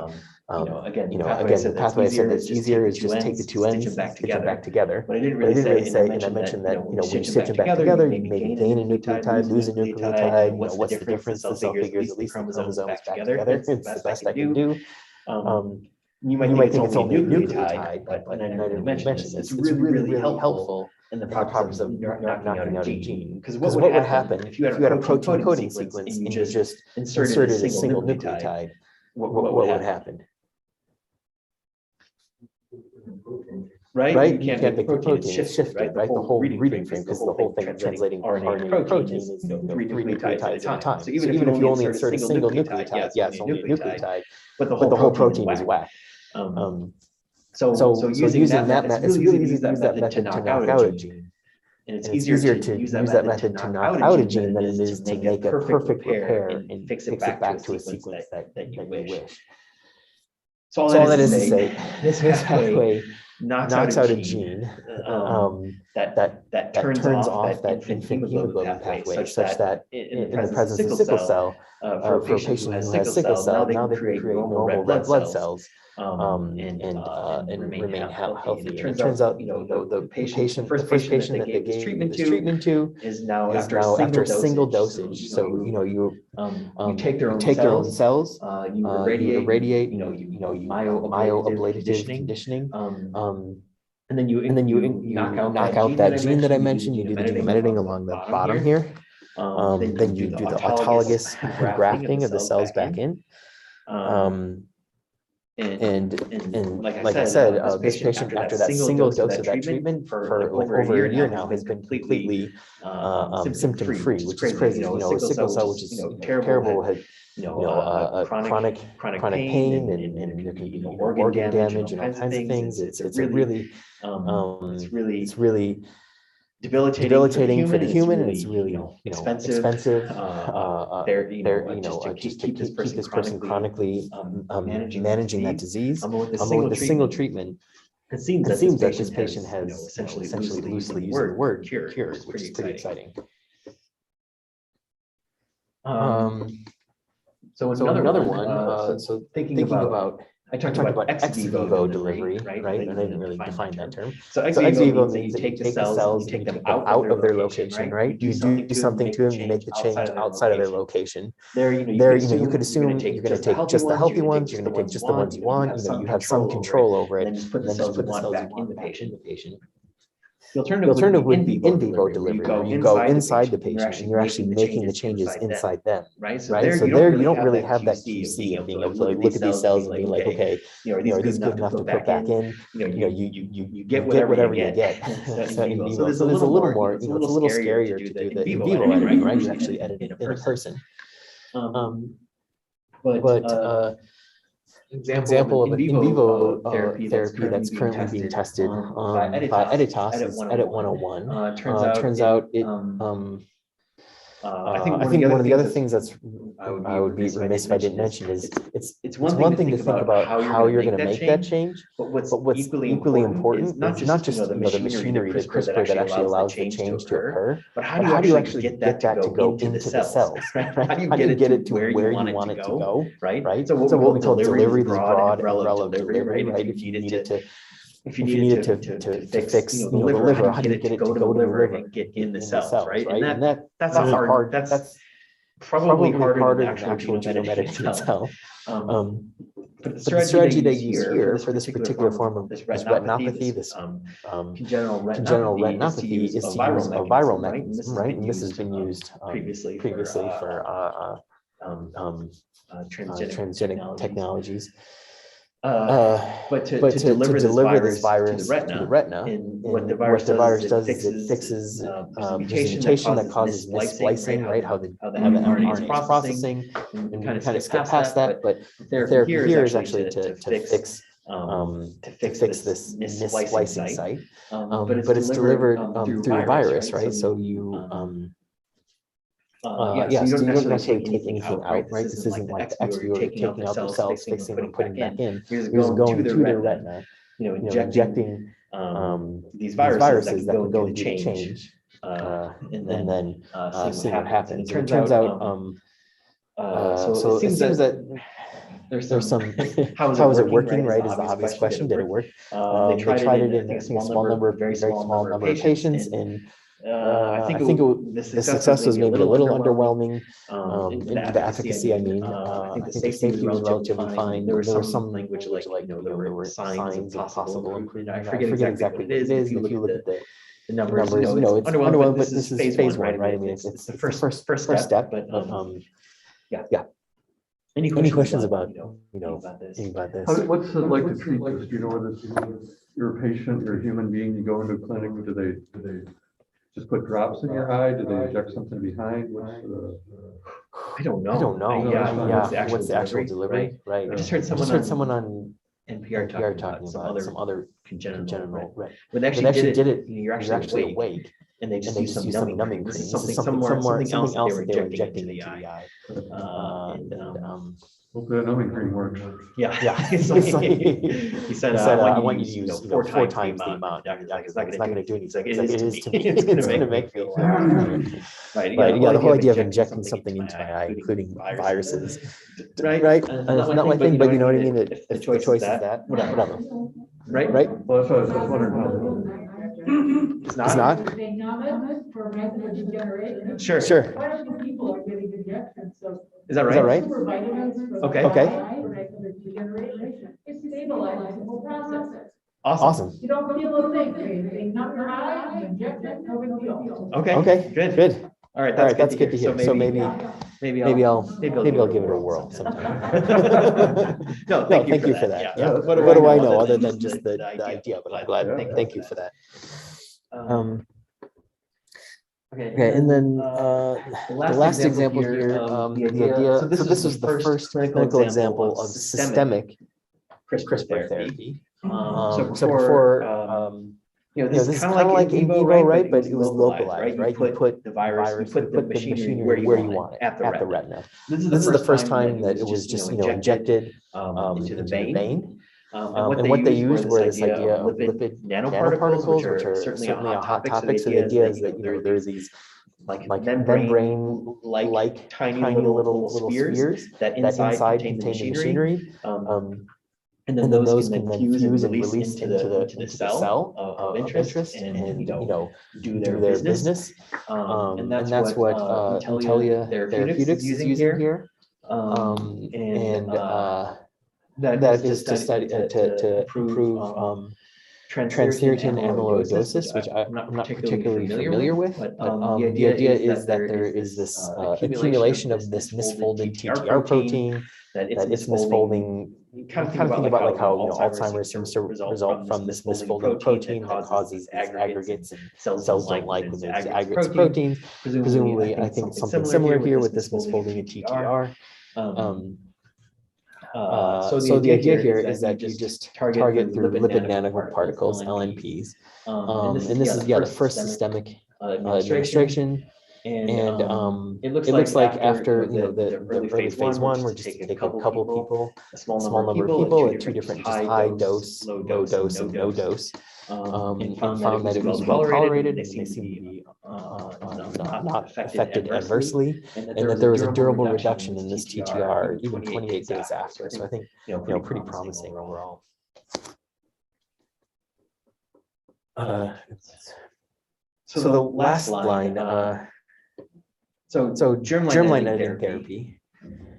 again, the pathway I said that's easier is just take the two ends, stitch them back together. But I didn't really say, and I mentioned that, when you stitch them back together, you maybe gain a nucleotide, lose a nucleotide, what's the difference? The cell figures at least the chromosomes back together. It's the best I can do. You might think it's only a nucleotide, but and I didn't mention this, it's really helpful in the process of knocking out a gene. Because what would happen if you had a protein coding sequence and you just inserted a single nucleotide? What would happen? Right? You can't make the protein shift, right? The whole reading frame, because the whole thing of translating RNA to protein is 3 nucleotides at a time. So even if you only insert a single nucleotide, yeah, it's only a nucleotide, but the whole protein is whacked. So using that method, it's really easy to use that method to knock out a gene. And it's easier to use that method to knock out a gene than it is to make a perfect repair and fix it back to a sequence that you wish. So all that is to say, this pathway knocks out a gene that turns off that infant hemoglobin pathway, such that in the presence of sickle cell, for a patient who has sickle cell, now they can create normal red blood cells and remain healthy. And it turns out, the patient, the first patient that they gave this treatment to is now after a single dosage. So, you take their own cells, you irradiate, you myoablative conditioning. And then you knock out that gene that I mentioned. You do the genome editing along the bottom here. Then you do the autologous grafting of the cells back in. And like I said, this patient, after that single dose of that treatment for over a year now, has been completely symptom-free, which is crazy. Sickle cell, which is terrible, had chronic pain, and there can be organ damage and all kinds of things. It's really debilitating for the human, and it's really expensive. Just to keep this person chronically managing that disease. With the single treatment, it seems that this patient has essentially loosely using the word cured, which is pretty exciting. So another one. So thinking about. I talked about ex vivo delivery, right? And I didn't really define that term. So ex vivo means that you take the cells and you take them out of their location, right? You do something to them, you make the change outside of their location. You could assume you're going to take just the healthy ones, you're going to take just the ones you want, you have some control over it, and then just put the cells back in the patient. The alternative would be in vivo delivery, where you go inside the patient and you're actually making the changes inside them, right? So there you don't really have that QC of being able to look at these cells and being like, okay, are these good enough to put back in? You get whatever you get. So there's a little more, it's a little scarier to do the in vivo editing, right? You actually edit it in a person. Example of an in vivo therapy that's currently being tested by Editas is Edit 101. Turns out it. I think one of the other things that's I would be remiss if I didn't mention is it's one thing to think about how you're going to make that change, but what's equally important is not just the machinery, the CRISPR that actually allows the change to occur, but how do you actually get that to go into the cells? Right? How do you get it to where you want it to go? Right. So what we call delivery, this broad and relative delivery, right? If you needed to fix the liver, how do you get it to go to the liver and get in the cells, right? And that's hard. That's probably harder than actual genome editing itself. But the strategy they use here for this particular form of this retinopathy, this congenital retinopathy, is to use a viral mechanism, right? And this has been used previously for transgenic technologies. But to deliver this virus to the retina, and what the virus does is it fixes the mutation that causes missplicing, right? How the mRNA is processing, and we kind of skip past that. But the therapy here is actually to fix this missplicing site, but it's delivered through a virus, right? So you so you don't necessarily take anything out, right? This isn't like the ex vivo taking out the cells, fixing them, putting back in. You're just going to their retina, injecting these viruses that can go and do the change, and then seeing what happens. It turns out, so it seems that there's some, how is it working, right, is the obvious question. Did it work? They tried it in, I think, a very small number of patients, and I think the success was maybe a little underwhelming. The efficacy, I mean, I think the safety was relatively fine. There was some language like there were signs of possible improvement. I forget exactly what it is. And if you look at the numbers, it's underwhelming, but this is phase one, right? I mean, it's the first step. But yeah. Any questions about about this? What's it like to treat this? Do you know whether you're a patient, you're a human being, you go into a clinic, do they just put drops in your eye? Do they inject something behind? I don't know. What's the actual delivery? Right. I just heard someone on NPR talking about some other congenital. Right. When they actually did it, you're actually awake. and they and just they use just some use some numbing numbing cream. cream. This This is is something else that they were injecting into the eye. Hopefully that numbing cream works. Yeah, Yeah, It's it's like- like- he said, I want you to use, four four times times the amount. The doctor's like, It's not going to do anything. He's like, It's like, it it is is to to me. me. It's going to make me feel a lot better. Right. But yeah, the whole idea of injecting something into my eye, including viruses, Right. right? Not Not my thing, but you know what I mean? If the choice is that, whatever. right? Right? Well, that's what I was just wondering how. It's It's not. not? For macular degeneration. Sure. Sure. Quite a few people are getting injections, so. Is that Is that right? right? Super vitamins for Okay. the Okay. eye, for macular degeneration. It stabilizes the whole process. Awesome. You don't feel a thing, they numb your eye, you inject it, no big deal. Okay. Okay, Good. good. All right. All right, that's good to hear. So maybe maybe I'll give it a whirl sometime. No, No, thank you for that. Yeah. Yeah. What What do I know other than just the idea? idea? But I'm glad. Yeah. Thank you for that. Okay. Okay, and then the last example here, the idea. So this was the first clinical example of systemic CRISPR therapy. So before, this is kind of like in vivo, right? But it was localized, right? You put the virus, you put the machinery where you want it, at the retina. This is the first time that it was just, injected into the vein. And what they used were this idea of lipid nanoparticles, which are certainly a hot topic. So the idea is that, there's these like membrane-like tiny little spheres that inside contain the machinery. And then those can then fuse and release into the cell of interest and do their business. And that's what Intellia Therapeutics is using here. That is to study to improve transthyretin amyloidosis, which I'm not particularly familiar with. But the idea is that there is this accumulation of this misfolded TTR protein that it's misfolding. Kind of think about like how Alzheimer's seems to result from this misfolding protein that causes these aggregates, and cells don't like when there's aggregates proteins. Presumably, I think it's something similar here with this misfolding of TTR. So the idea here is that you just target through lipid nanoparticles, LNPs. And this is the first systemic administration. And it looks like after the early phase 1, we're just to take a couple people, a small number of people at 2 different just high dose, low dose, and no dose, and found that it was well tolerated, and they seemed to be not affected adversely, and that there was a durable reduction in this TTR even 28 days after. So I think pretty promising overall. So the last line. So germline editing therapy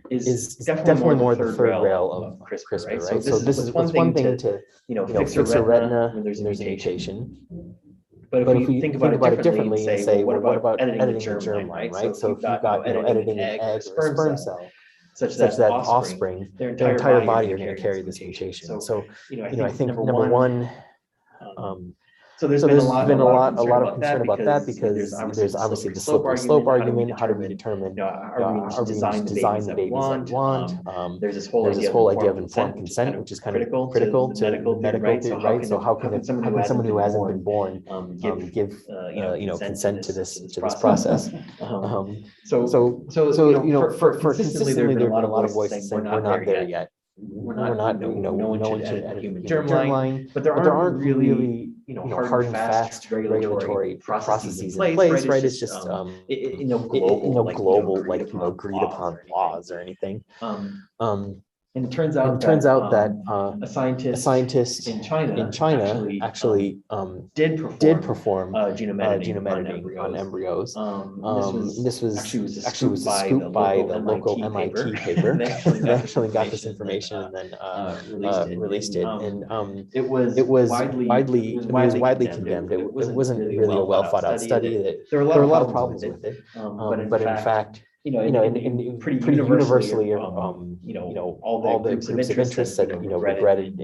is definitely more the third rail of CRISPR, right? So this is one thing to fix a retina when there's a mutation. But if we think about it differently and say, well, what about editing the germline, right? So if you've got editing an egg or a sperm cell, such that offspring, their entire body are going to carry this mutation. So I think number one. So there's been a lot of concern about that because there's obviously the slippery slope argument. How do we determine are we design the babies that we want? There's this whole idea of informed consent, which is kind of critical to medical theory, right? So how can someone who hasn't been born give consent to this process? For consistently, there have been a lot of voices saying we're not there yet. We're not, no one should edit human germline, but there aren't really, hard and fast regulatory processes in place, right? It's just, global, like, agreed upon laws or anything. And it turns out that a scientist in China actually did perform genome editing on embryos. This was actually a scoop by the local MIT paper. They actually got this information and then released it. And it was widely condemned. It wasn't really a well thought out study. There were a lot of problems with it. But in fact, in pretty universally, all the groups of interest said, regretted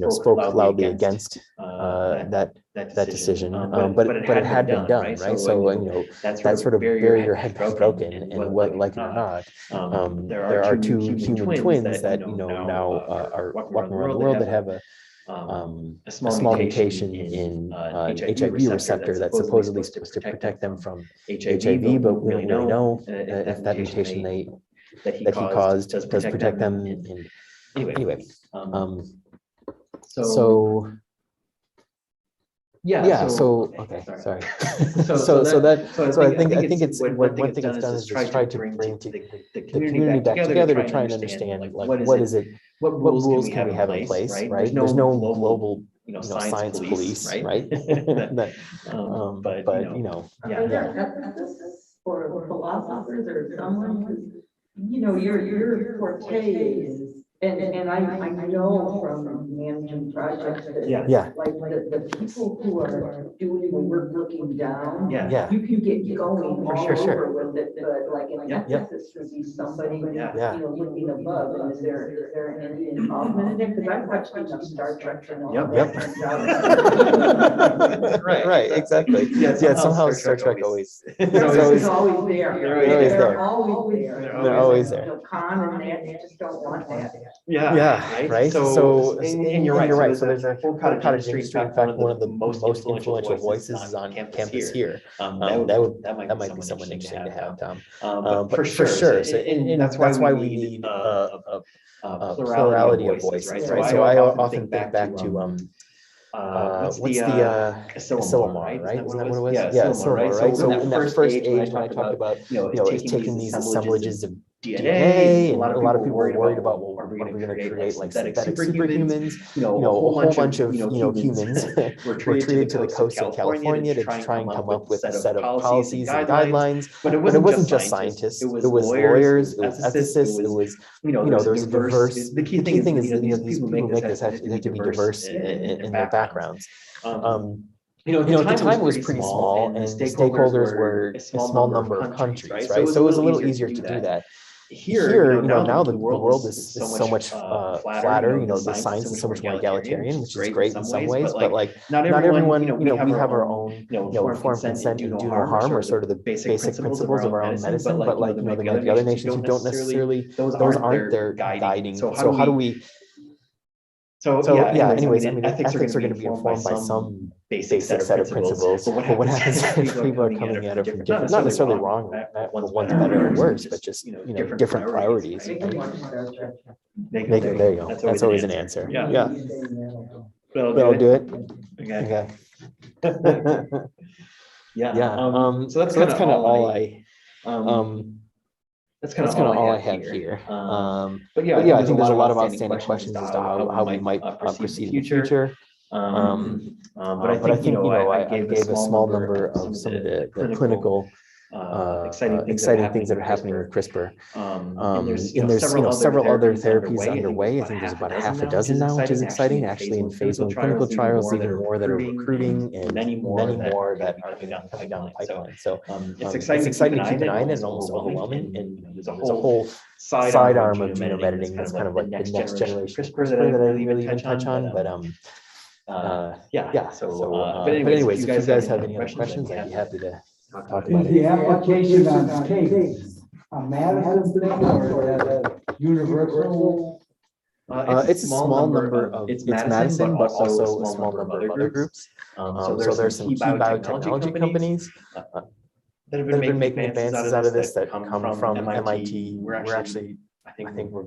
spoke loudly against that decision. But it had been done, right? So that sort of barrier had been broken, and what, like it or not, there are 2 human twins that now are walking around the world that have a small mutation in HIV receptor that's supposedly supposed to protect them from HIV, but we don't really know if that mutation that he caused does protect them. And anyway, so okay, sorry. So I think it's one thing it's done is just try to bring the community back together to try and understand like what is it, what rules can we have in place, right? There's no global science police, right? But Are there ethicists or philosophers or someone who, your forte is, and I know from managing projects that like the people who are doing the work looking down, you can get going all over with it, but like an ethicist would be somebody, looking above, and is there any involvement in it? Because I've watched enough Star Trek to know. Right, exactly. Somehow Star Trek always They're always there. They're always there. Khan and that, you just don't want that. Right. So and you're right. So there's a whole cottage industry. In fact, one of the most influential voices is on campus here. That might be someone interesting to have, Tom. But for sure. So, and that's why we need a plurality of voices, right? So I often think back to what's the Asilomar, right? Isn't that what it was? Yeah, Asilomar, right? So in that first age, when I talked about taking these assemblages of DNA, and a lot of people were worried about, well, are we going to create like synthetic superhumans? A whole bunch of humans were treated to the coast of California to try and come up with a set of policies and guidelines. But it wasn't just scientists; it was lawyers, it was ethicists, it was there was diverse. The key thing is these people who make this have to be diverse in their backgrounds. At the time it was pretty small, and stakeholders were a small number of countries, right? So it was a little easier to do that. Here, now the world is so much flatter. The science is so much more egalitarian, which is great in some ways. But like, not everyone, we have our own, informed consent and do no harm, or sort of the basic principles of our own medicine. But like, the other nations who don't necessarily, those aren't their guiding. So how do we? Anyways, ethics are going to be informed by some basic set of principles. But what happens if people are coming at it from different, not necessarily wrong, one's better or worse, but just, different priorities. There you go. That's always an answer. Yeah. They'll do it. Okay. So that's kind of all I, that's kind of all I have here. But I think there's a lot of outstanding questions as to how we might proceed in the future. But I think, I gave a small number of some of the clinical exciting things that are happening with CRISPR. And there's several other therapies underway. I think there's about a half a dozen now, which is exciting. Actually, in phase 1 clinical trials, even more that are recruiting, and many more that are coming down the pipeline. So it's exciting to keep an eye on, and almost overwhelming. And there's a whole sidearm of genome editing that's kind of like the next generation CRISPR that I really even touch on. But but anyways, if you guys have any other questions, I'd be happy to talk about Is it. the application on pigs a Madison thing or a universal? It's a small number of, it's Madison, but also a small number of other groups. So there's some key biotechnology companies that have been making advances out of this that come from MIT. We're actually, I think we're, I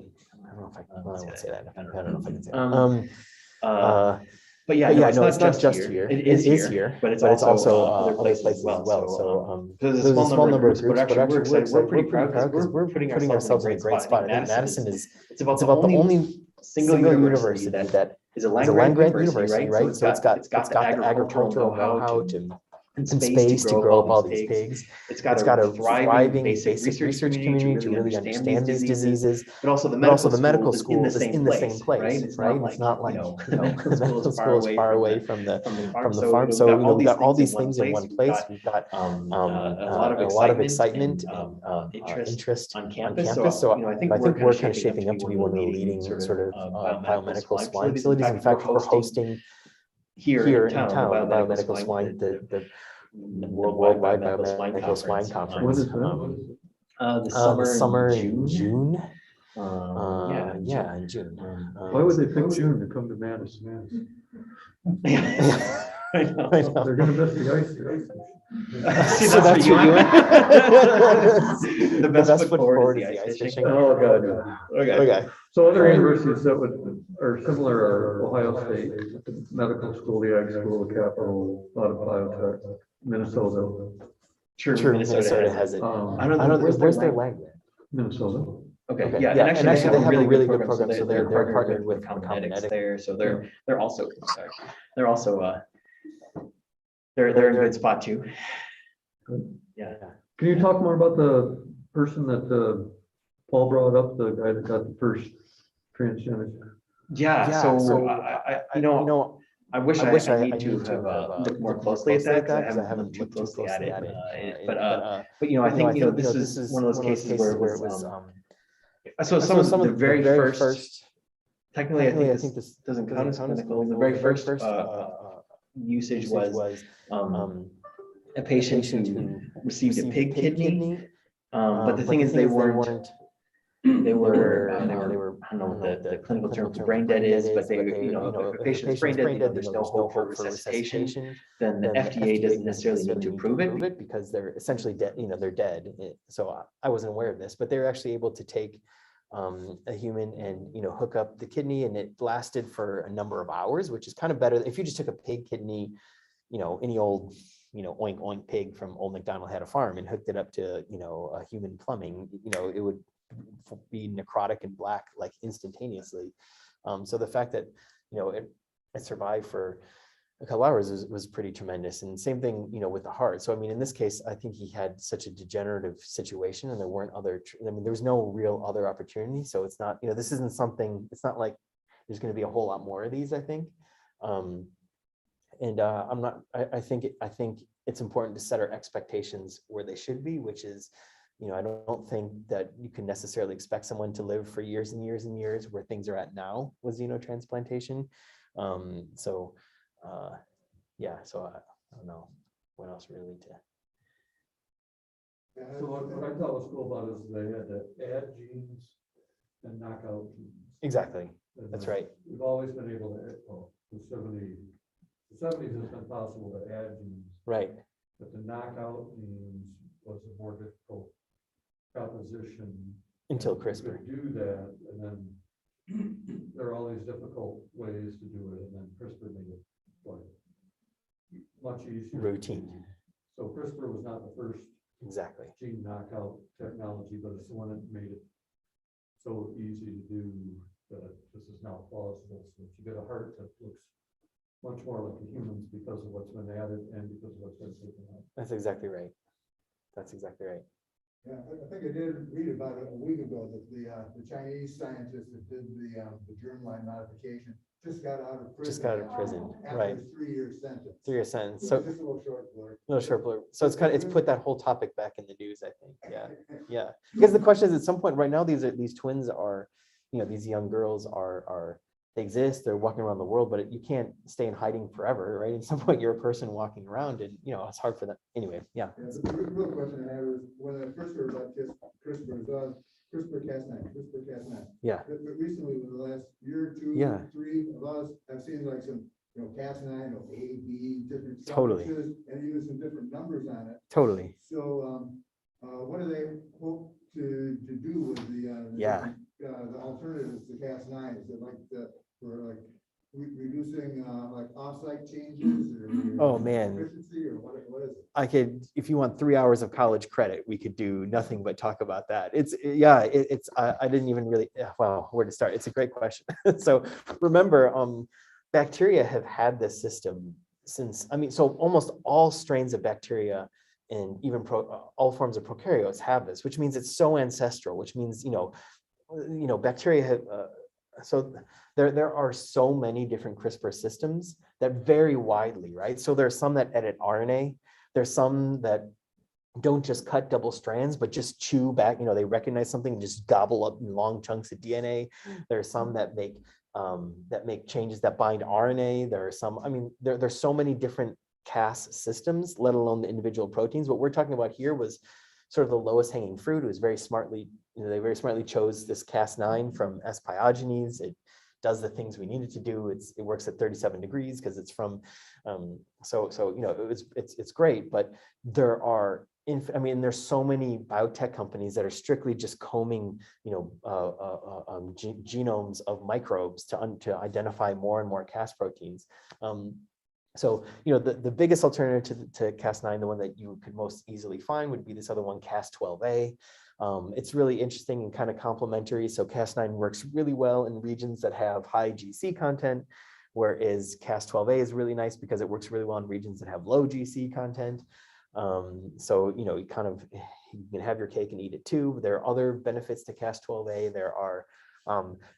don't know if I won't say that. I don't know if I can say that. But no, it's not just here. It is here, but it's also other places as well. So there's a small number of groups, but actually we're pretty proud because we're putting ourselves in a great spot. I think Madison is about the only single university that is a land-grant university, right? So it's got the agricultural know-how and space to grow up all these pigs. It's got a thriving basic research community to really understand these diseases. But also the medical school is in the same place, right? It's not like the medical school is far away from the farm. So we've got all these things in one place. We've got a lot of excitement and interest on campus. So I think we're kind of shaping up to be one of the leading sort of biomedical swine facilities. In fact, we're hosting here in town, the BioMedical Swine, the Worldwide BioMedical Swine Conference. The summer in June. Yeah, in June. Why would they pick June to come to Madison? I know. I know. They're gonna miss the ice. See, So that's that's what you what The best foot forward is the ice fishing. Oh, God. Okay. So other universities that are similar are Ohio State, the medical school, the ag school, the capital, a lot of biotech, Minnesota. True, Minnesota has it. I don't I know, don't know, where's their language? Minnesota. Okay, Okay, yeah, yeah, and actually they have a really good program, program, so they're partnered with Combinetics Combinetics there, so they're also, sorry, they're also, they're in a good spot too. Yeah. Can you talk more about the person that Paul brought up, the guy that got the first transgenic? Yeah, so I wish I need to have looked more closely at that, because I haven't looked too closely at it. But I think, this is one of those cases where it was, so some of the very first, technically, I think this doesn't count as clinical, the very first usage was a patient who received a pig kidney. But the thing is, they were, I don't know what the clinical term for brain dead is, but if a patient's brain dead, there's no hope for resuscitation, then the FDA doesn't necessarily need to approve it. because they're essentially dead, they're dead. So I wasn't aware of this, but they're actually able to take a human and hook up the kidney, and it lasted for a number of hours, which is kind of better. If you just took a pig kidney, any old oink oink pig from old McDonald had a farm and hooked it up to a human plumbing, it would be necrotic and black like instantaneously. So the fact that it survived for a couple hours was pretty tremendous. And same thing with the heart. So I mean, in this case, I think he had such a degenerative situation, and there weren't there was no real other opportunity. So it's not, this isn't something, it's not like there's going to be a whole lot more of these, I think. I think it's important to set our expectations where they should be, which is, I don't think that you can necessarily expect someone to live for years and years and years where things are at now with xenotransplantation. So I don't know what else really to. So what I thought was cool about it is they had to add genes and knock out genes. Exactly. That's right. We've always been able to, the 70s has been possible to add genes. Right. But to knock out genes was a more difficult proposition. Until You CRISPR. could do that, and then there are all these difficult ways to do it, and then CRISPR made it much easier. Routine. So CRISPR was not the first Exactly. gene knockout technology, but it's the one that made it so easy to do that this is now plausible. So if you get a heart that looks much more like a human's because of what's been added and because of what's been taken out. That's exactly right. That's exactly right. Yeah, I think I did read about it a week ago that the Chinese scientist that did the germline modification just got out of prison. Just got out of prison, After right. his 3-year sentence. 3-year sentence. It So was just a little short blurb. no, sure. So it's put that whole topic back in the news, I think. Yeah. Yeah. Because the question is, at some point right now, these twins are, these young girls are they exist, they're walking around the world, but you can't stay in hiding forever, right? At some point you're a person walking around, and it's hard for them. Anyway, yeah. Yeah, the real question I have is when I first heard about CRISPR-Cas9. Yeah. But recently, in the last year or two, Yeah. 3 of us, I've seen like some, Cas9 or A, B, different Totally. suffixes, and even some different numbers on it. Totally. So, what do they hope to do with the Yeah. the alternatives to Cas9? Is it like for like reducing like offsite changes or? Oh, man. Efficiency, or what is it? I could, if you want 3 hours of college credit, we could do nothing but talk about that. I didn't even really, wow, where to start? It's a great question. So remember, bacteria have had this system since, so almost all strains of bacteria and even all forms of prokaryotes have this, which means it's so ancestral, which means, bacteria have, so there are so many different CRISPR systems that vary widely, right? So there's some that edit RNA. There's some that don't just cut double strands, but just chew back, they recognize something and just gobble up long chunks of DNA. There are some that make changes that bind RNA. There are some, there's so many different Cas systems, let alone the individual proteins. What we're talking about here was sort of the lowest hanging fruit. It was very smartly, they very smartly chose this Cas9 from S. pyogenes. It does the things we need it to do. It works at 37 degrees because it's from, so it's great, but there are, there's so many biotech companies that are strictly just combing, genomes of microbes to identify more and more Cas proteins. So, the biggest alternative to Cas9, the one that you could most easily find, would be this other one, Cas12a. It's really interesting and kind of complementary. So Cas9 works really well in regions that have high GC content, whereas Cas12a is really nice because it works really well in regions that have low GC content. So, you can have your cake and eat it too. There are other benefits to Cas12a. There are,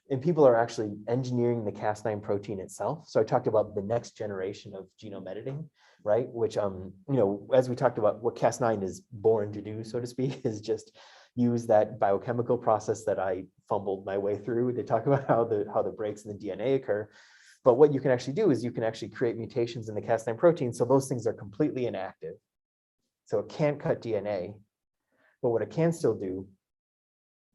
and people are actually engineering the Cas9 protein itself. So I talked about the next generation of genome editing, right? Which, as we talked about, what Cas9 is born to do, so to speak, is just use that biochemical process that I fumbled my way through to talk about how the breaks in the DNA occur. But what you can actually do is you can actually create mutations in the Cas9 protein. So those things are completely inactive. So it can't cut DNA, but what it can still do,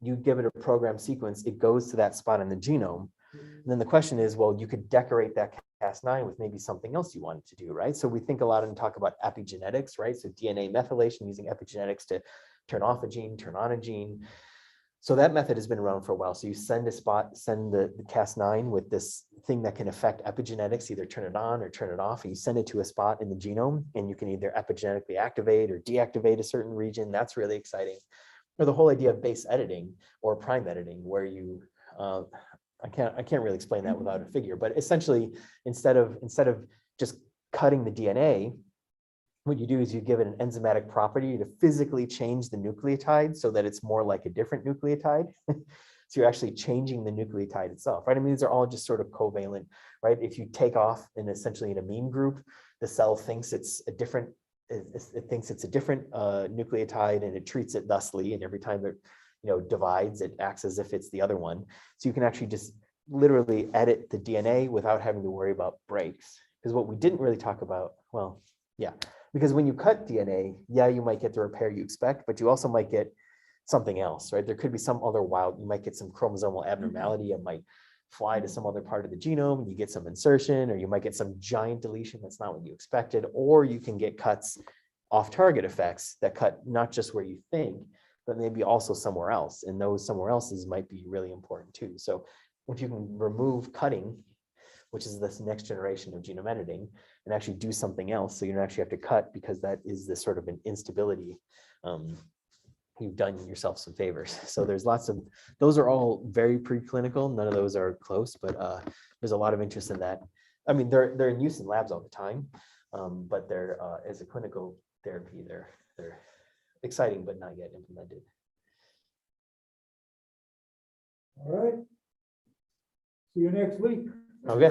you give it a program sequence, it goes to that spot in the genome. And then the question is, well, you could decorate that Cas9 with maybe something else you wanted to do, right? So we think a lot and talk about epigenetics, right? So DNA methylation using epigenetics to turn off a gene, turn on a gene. So that method has been around for a while. So you send the Cas9 with this thing that can affect epigenetics, either turn it on or turn it off, and you send it to a spot in the genome, and you can either epigenetically activate or deactivate a certain region. That's really exciting. Or the whole idea of base editing or prime editing, where you, I can't really explain that without a figure, but essentially, instead of just cutting the DNA, what you do is you give it an enzymatic property to physically change the nucleotide so that it's more like a different nucleotide. So you're actually changing the nucleotide itself, right? These are all just sort of covalent, right? If you take off essentially an amine group, the cell thinks it's a different, it thinks it's a different nucleotide, and it treats it thusly. And every time it divides, it acts as if it's the other one. So you can actually just literally edit the DNA without having to worry about breaks. Because what we didn't really talk about, well, yeah. Because when you cut DNA, yeah, you might get the repair you expect, but you also might get something else, right? There could be some other you might get some chromosomal abnormality. It might fly to some other part of the genome and you get some insertion, or you might get some giant deletion that's not what you expected, or you can get cuts off target effects that cut not just where you think, but maybe also somewhere else. And those somewhere else's might be really important too. So if you can remove cutting, which is this next generation of genome editing, and actually do something else, so you don't actually have to cut, because that is this sort of an instability, you've done yourself some favors. So there's lots of, those are all very preclinical. None of those are close, but there's a lot of interest in that. They're in use in labs all the time, but they're as a clinical therapy, they're exciting, but not yet implemented. All right. See you next week. Okay.